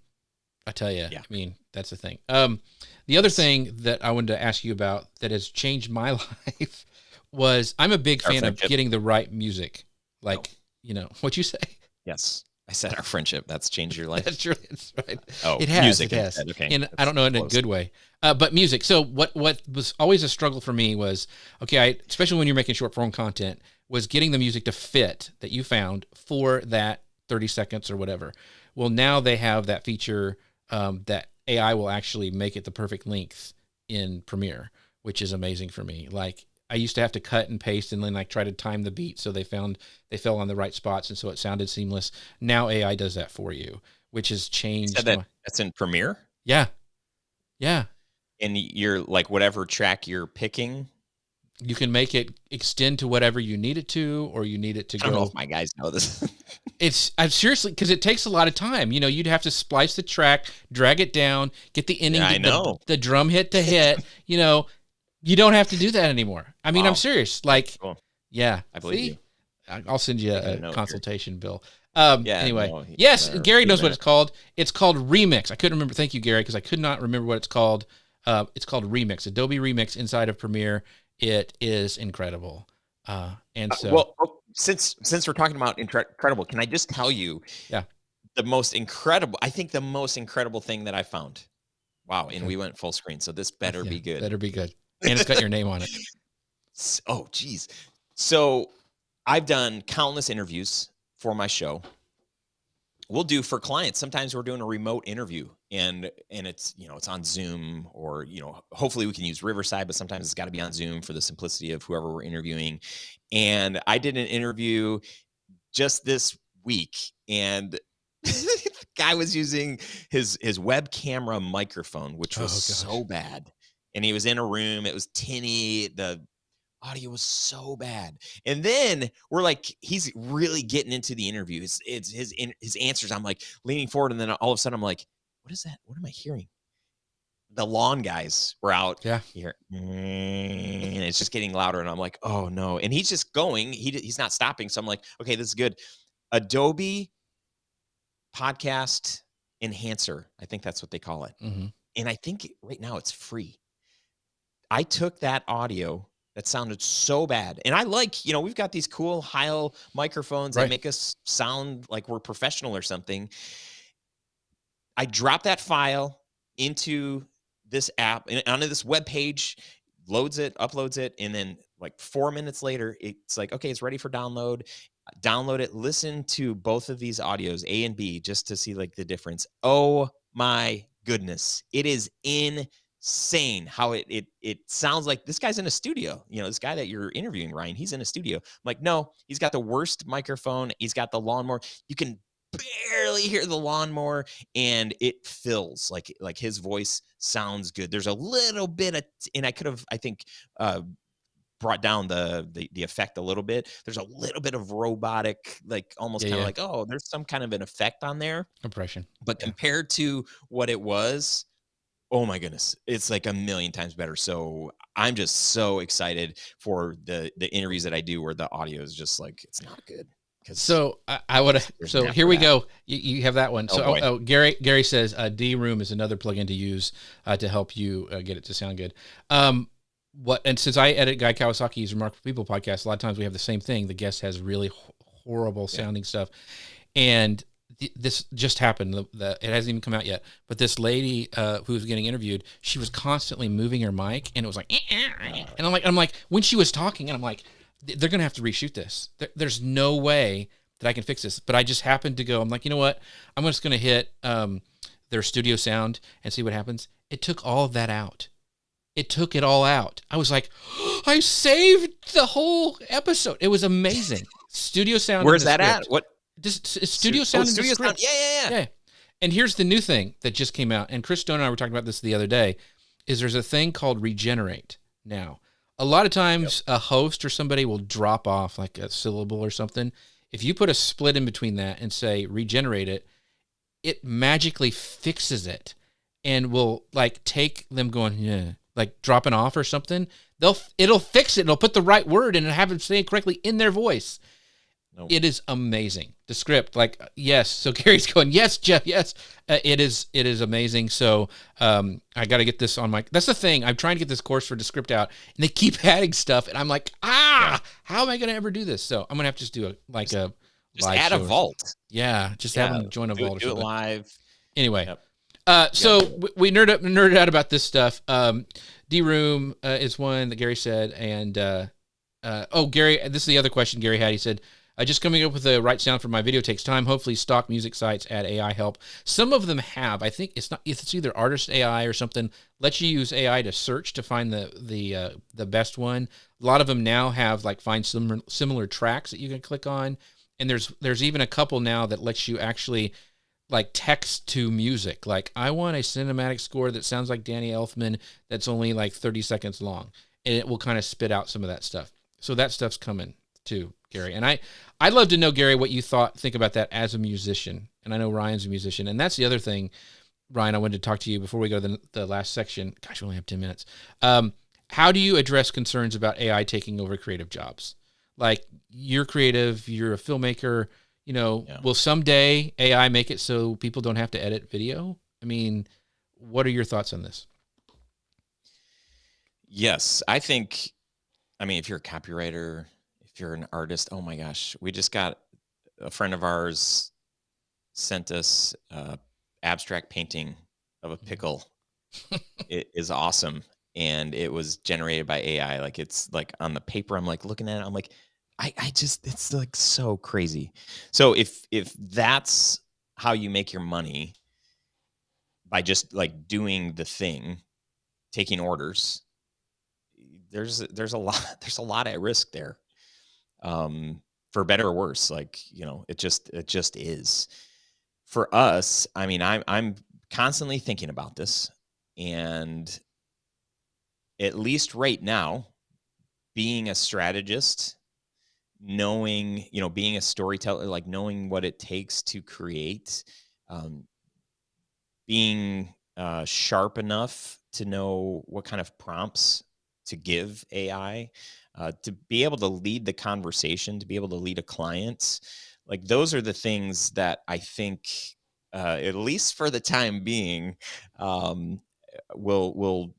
I tell you, I mean, that's the thing. The other thing that I wanted to ask you about that has changed my life was I'm a big fan of getting the right music. Like, you know, what'd you say? Yes. I said our friendship. That's changed your life. That's true. That's right. Oh, it has. Music. It has. Okay. And I don't know in a good way, but music. So what was always a struggle for me was, okay, especially when you're making short form content, was getting the music to fit that you found for that 30 seconds or whatever. Well, now they have that feature that AI will actually make it the perfect length in Premiere, which is amazing for me. Like, I used to have to cut and paste and then like try to time the beat so they fell on the right spots and so it sounded seamless. Now AI does that for you, which has changed. That's in Premiere? Yeah. Yeah. And you're like whatever track you're picking, you can make it extend to whatever you need it to, or you need it to go. I don't know if my guys know this. I'm seriously, because it takes a lot of time. You know, you'd have to splice the track, drag it down, get the ending, the drum hit to hit, you know. You don't have to do that anymore. I mean, I'm serious. Like, cool. Yeah. I believe you. I'll send you a consultation bill. Anyway, yes, Gary knows what it's called. It's called Remix. I couldn't remember. Thank you, Gary, because I could not remember what it's called. It's called Remix, Adobe Remix inside of Premiere. It is incredible. And so, well, since we're talking about incredible, can I just tell you? Yeah. The most incredible thing that I found. Wow, and we went full screen, so this better be good. Better be good. And it's got your name on it. Oh, geez. So I've done countless interviews for my show. We'll do for clients. Sometimes we're doing a remote interview and it's, you know, it's on Zoom or, you know, hopefully we can use Riverside, but sometimes it's got to be on Zoom for the simplicity of whoever we're interviewing. And I did an interview just this week and the guy was using his web camera microphone, which was so bad. And he was in a room. It was tinny. The audio was so bad. And then we're like, he's really getting into the interview. It's his answers. I'm like leaning forward. And then all of a sudden I'm like, what is that? What am I hearing? The lawn guys were out here. And it's just getting louder. And I'm like, oh no. And he's just going, he's not stopping. So I'm like, okay, this is good. Adobe Podcast Enhancer. I think that's what they call it. Mm-hmm. And I think right now it's free. I took that audio that sounded so bad. And I like, you know, we've got these cool Heil microphones that make us sound like we're professional or something. I dropped that file into this app and onto this web page, loads it, uploads it. And then like 4 minutes later, it's like, okay, it's ready for download. Download it, listen to both of these audios, A and B, just to see like the difference. Oh my goodness. It is insane how it sounds like this guy's in a studio. You know, this guy that you're interviewing, Ryan, he's in a studio. I'm like, no, he's got the worst microphone. He's got the lawnmower. You can barely hear the lawnmower and it fills like his voice sounds good. There's a little bit of, and I could have, I think, brought down the effect a little bit. There's a little bit of robotic, like almost kind of like, oh, there's some kind of an effect on there. Compression. But compared to what it was, oh my goodness, it's like a million times better. So I'm just so excited for the interviews that I do where the audio is just like, it's not good. So I would have, so here we go. You have that one. So Gary says D-Room is another plugin to use to help you get it to sound good. And since I edit Guy Kawasaki's Remarkable People podcast, a lot of times we have the same thing. The guest has really horrible sounding stuff. And this just happened. It hasn't even come out yet. But this lady who was getting interviewed, she was constantly moving her mic and it was like, and I'm like, when she was talking and I'm like, they're going to have to reshoot this. There's no way that I can fix this. But I just happened to go, I'm like, you know what? I'm just going to hit their studio sound and see what happens. It took all of that out. It took it all out. I was like, I saved the whole episode. It was amazing. Studio sound. Where's that at? What? Just studio sound. Studio sound. Yeah. And here's the new thing that just came out. And Chris Stone and I were talking about this the other day. Is there's a thing called regenerate now. A lot of times a host or somebody will drop off like a syllable or something. If you put a split in between that and say regenerate it, it magically fixes it and will like take them going, yeah, like dropping off or something. It'll fix it. It'll put the right word in and have it say it correctly in their voice. Nope. It is amazing. The script, like, yes. So Gary's going, yes, Jeff, yes. It is amazing. So I got to get this on that's the thing. I'm trying to get this course for the script out, and they keep adding stuff, and I'm like, how am I going to ever do this? So I'm going to have to just do a live add a vault. Yeah, just have them join a vault or something. Do it live. Anyway, so we nerded out about this stuff. D-Room is one that Gary said, and Gary, this is the other question Gary had. He said, just coming up with the right sound for my video takes time. Hopefully stock music sites add AI help. Some of them have. I think it's either Artist AI or something, lets you use AI to search to find the best one. A lot of them now have like find similar tracks that you can click on. And there's even a couple now that lets you actually like text to music. Like, I want a cinematic score that sounds like Danny Elfman that's only like 30 seconds long. And it will kind of spit out some of that stuff. So that stuff's coming too, Gary. And I'd love to know, Gary, what you think about that as a musician. And I know Ryan's a musician. And that's the other thing, Ryan, I wanted to talk to you before we go to the last section. Gosh, we only have 10 minutes. How do you address concerns about AI taking over creative jobs? Like, you're creative, you're a filmmaker, will someday AI make it so people don't have to edit video? I mean, what are your thoughts on this? Yes, I think, if you're a copywriter, if you're an artist, oh my gosh, we just got a friend of ours sent us abstract painting of a pickle. It is awesome. And it was generated by AI. Like, it's like on the paper, I'm like looking at it, I'm like, it's like so crazy. So if that's how you make your money, by just like doing the thing, taking orders, there's a lot at risk there, for better or worse. Like, it just is. For us, I'm constantly thinking about this, and at least right now, being a strategist, knowing, being a storyteller, like knowing what it takes to create, being sharp enough to know what kind of prompts to give AI, to be able to lead the conversation, to be able to lead a client. Like, those are the things that I think, at least for the time being, will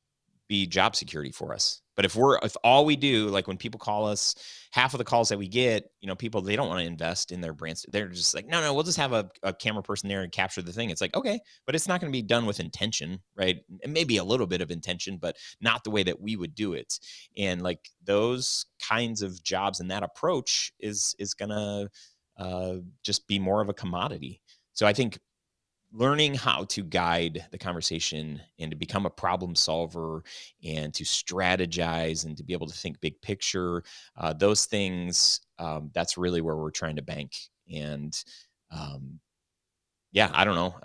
be job security for us. But if all we do, like when people call us, half of the calls that we get, people, they don't want to invest in their brands. They're just like, no, we'll just have a camera person there and capture the thing. It's like, okay, but it's not going to be done with intention, right? And maybe a little bit of intention, but not the way that we would do it. And like, those kinds of jobs and that approach is going to just be more of a commodity. So I think learning how to guide the conversation and to become a problem solver and to strategize and to be able to think big picture, those things, that's really where we're trying to bank. And I don't know.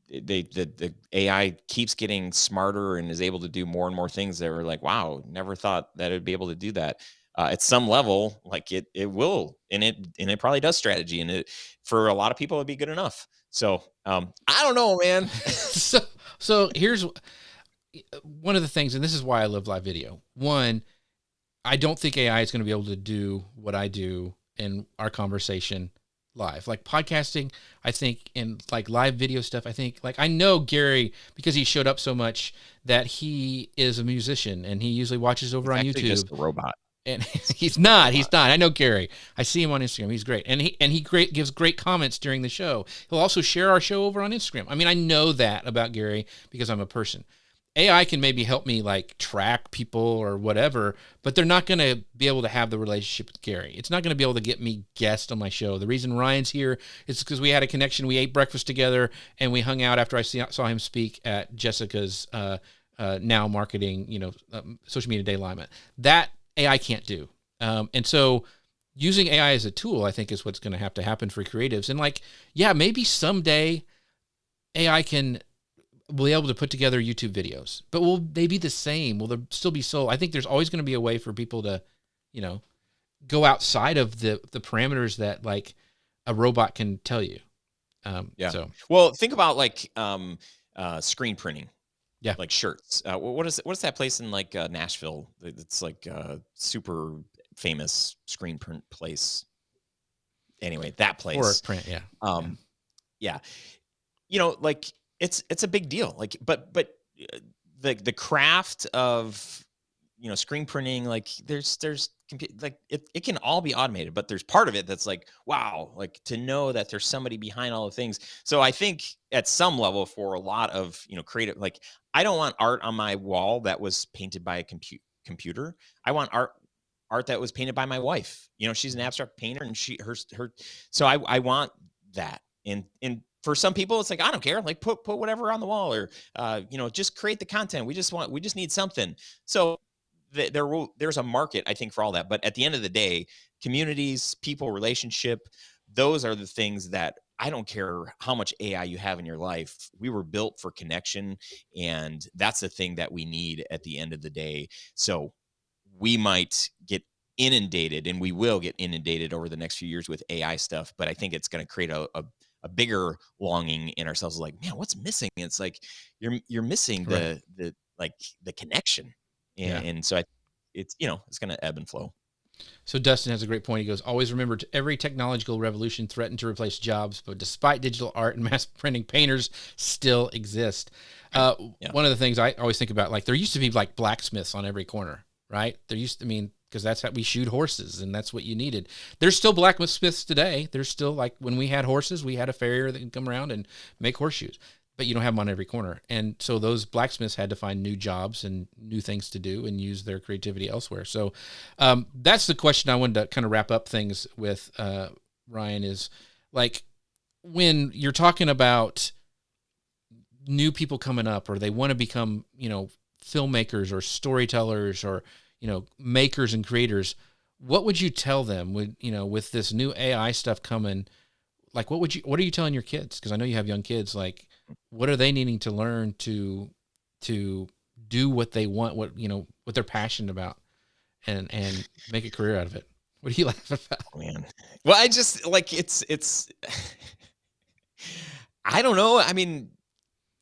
The AI keeps getting smarter and is able to do more and more things that were like, wow, never thought that it'd be able to do that. At some level, like it will, and it probably does strategy, and it, for a lot of people, it'd be good enough. So I don't know, man. so here's one of the things, and this is why I love live video. One, I don't think AI is going to be able to do what I do in our conversation live. Like podcasting, I think, and like live video stuff, I think, like, I know Gary, because he showed up so much, that he is a musician and he usually watches over on YouTube. Just a robot. And he's not. I know Gary. I see him on Instagram. He's great. And he gives great comments during the show. He'll also share our show over on Instagram. I know that about Gary because I'm a person. AI can maybe help me like track people or whatever, but they're not going to be able to have the relationship with Gary. It's not going to be able to get me guests on my show. The reason Ryan's here is because we had a connection. We ate breakfast together and we hung out after I saw him speak at Jessica's Now Marketing, social media day alignment. That AI can't do. And so using AI as a tool, I think, is what's going to have to happen for creatives. And like, yeah, maybe someday AI can be able to put together YouTube videos, but will they be the same? Will there still be soul? I think there's always going to be a way for people to, go outside of the parameters that like a robot can tell you. Yeah. So, well, think about like screen printing. Yeah. Like shirts. What is that place in like Nashville? It's like a super famous screen print place. Anyway, that place. For print, yeah. Yeah. Like it's a big deal. Like, but the craft of screen printing, like there's like it can all be automated, but there's part of it that's like, wow, like to know that there's somebody behind all the things. So I think at some level for a lot of creative, like I don't want art on my wall that was painted by a computer. I want art that was painted by my wife. She's an abstract painter, and her so I want that. And for some people it's like, I don't care, like put whatever on the wall, or just create the content. We just need something. So there's a market, I think, for all that. But at the end of the day, communities, people, relationship, those are the things that I don't care how much AI you have in your life. We were built for connection, and that's the thing that we need at the end of the day. So we might get inundated, and we will get inundated over the next few years with AI stuff, but I think it's going to create a bigger longing in ourselves, like, man, what's missing? It's like you're missing the connection. And so it's going to ebb and flow. So Dustin has a great point. He goes, always remember, every technological revolution threatened to replace jobs, but despite digital art and mass printing, painters still exist. One of the things I always think about, like there used to be like blacksmiths on every corner, right? There used to, because that's how we shoot horses, and that's what you needed. There's still blacksmiths today. There's still, like when we had horses, we had a farrier that could come around and make horseshoes, but you don't have them on every corner. And so those blacksmiths had to find new jobs and new things to do and use their creativity elsewhere. So that's the question I wanted to kind of wrap up things with, Ryan, is like when you're talking about new people coming up, or they want to become, filmmakers or storytellers or, makers and creators, what would you tell them with this new AI stuff coming? Like, what are you telling your kids? Because I know you have young kids. Like, what are they needing to learn to do what they want, what they're passionate about, and make a career out of it? What are you laughing about? Oh, man. Well, I just like it's I don't know.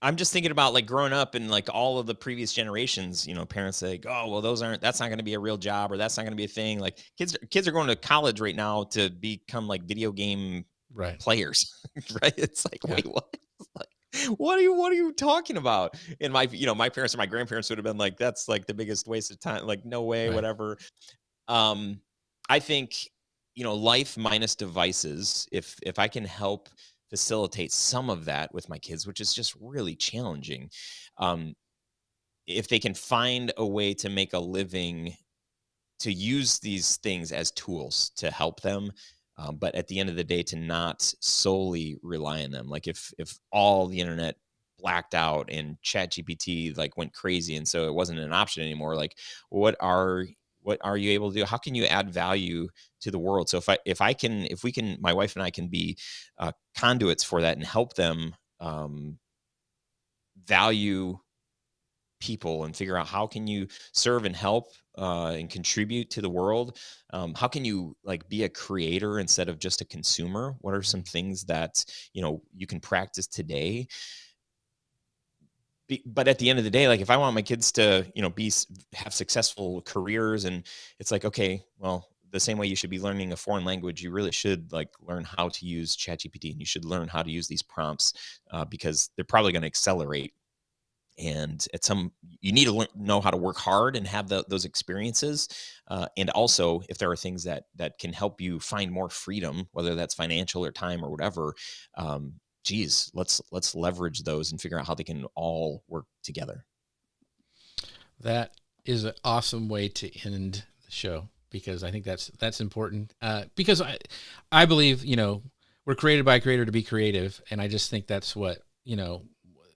I'm just thinking about like growing up and like all of the previous generations, parents say, oh, well, that's not going to be a real job, or that's not going to be a thing. Like kids are going to college right now to become like video game players, right? It's like, wait, what? What are you talking about? And my parents or my grandparents would have been like, that's like the biggest waste of time. Like, no way, whatever. I think, life minus devices, if I can help facilitate some of that with my kids, which is just really challenging. If they can find a way to make a living, to use these things as tools to help them, but at the end of the day, to not solely rely on them. Like if all the internet blacked out and ChatGPT like went crazy, and so it wasn't an option anymore, like what are you able to do? How can you add value to the world? So if we can, my wife and I can be conduits for that and help them value people and figure out how can you serve and help and contribute to the world. How can you like be a creator instead of just a consumer? What are some things that you can practice today? But at the end of the day, like if I want my kids to have successful careers, and it's like, okay, well, the same way you should be learning a foreign language, you really should like learn how to use ChatGPT, and you should learn how to use these prompts because they're probably going to accelerate. And you need to know how to work hard and have those experiences. And also, if there are things that can help you find more freedom, whether that's financial or time or whatever, let's leverage those and figure out how they can all work together. That is an awesome way to end the show, because I think that's important. Because I believe, we're created by a creator to be creative. And I just think that's what,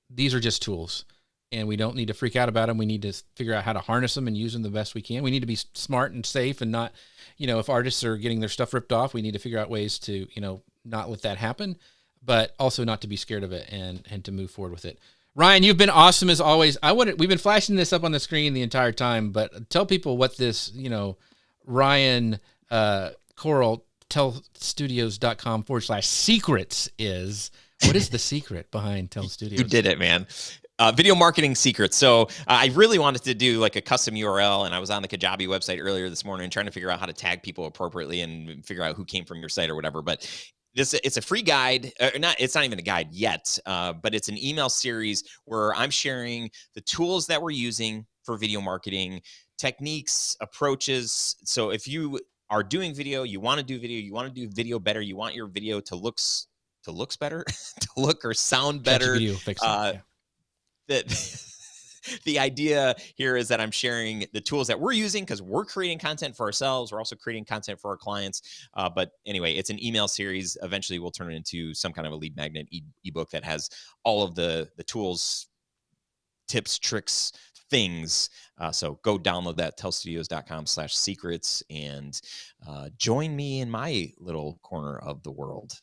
these are just tools, and we don't need to freak out about them. We need to figure out how to harness them and use them the best we can. We need to be smart and safe, and not, if artists are getting their stuff ripped off, we need to figure out ways to, not let that happen, but also not to be scared of it, and to move forward with it. Ryan, you've been awesome as always. We've been flashing this up on the screen the entire time, but tell people what this, Ryan Koral, tellstudios.com/secrets is. What is the secret behind Tell Studios? You did it, man. Video marketing secrets. So I really wanted to do like a custom URL, and I was on the Kajabi website earlier this morning trying to figure out how to tag people appropriately and figure out who came from your site or whatever. But it's a free guide. It's not even a guide yet, but it's an email series where I'm sharing the tools that we're using for video marketing, techniques, approaches. So if you are doing video, you want to do video, you want to do video better, you want your video to looks better, to look or sound better. Video fix it, The idea here is that I'm sharing the tools that we're using because we're creating content for ourselves. We're also creating content for our clients. But anyway, it's an email series. Eventually, we'll turn it into some kind of a lead magnet ebook that has all of the tools, tips, tricks, things. So go download that, tellstudios.com/secrets, and join me in my little corner of the world.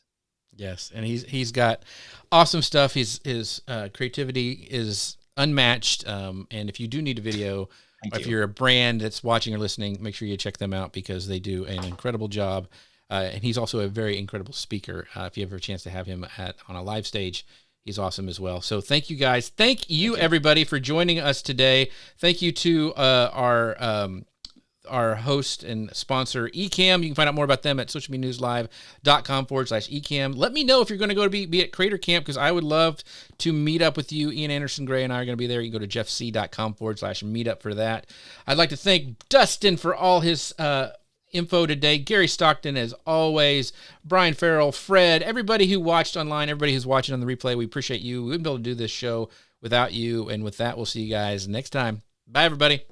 Yes, and he's got awesome stuff. His creativity is unmatched. And if you do need a video, if you're a brand that's watching or listening, make sure you check them out, because they do an incredible job. And he's also a very incredible speaker. If you ever have a chance to have him on a live stage, he's awesome as well. So thank you guys. Thank you everybody for joining us today. Thank you to our host and sponsor, Ecamm. You can find out more about them at socialmedianewslive.com/Ecamm. Let me know if you're going to go to be at Creator Camp, because I would love to meet up with you. Ian Anderson Gray and I are going to be there. You can go to jeffc.com/meetup for that. I'd like to thank Dustin for all his info today. Gary Stockton, as always. Brian Farrell, Fred, everybody who watched online, everybody who's watching on the replay, we appreciate you. We wouldn't be able to do this show without you. And with that, we'll see you guys next time. Bye, everybody.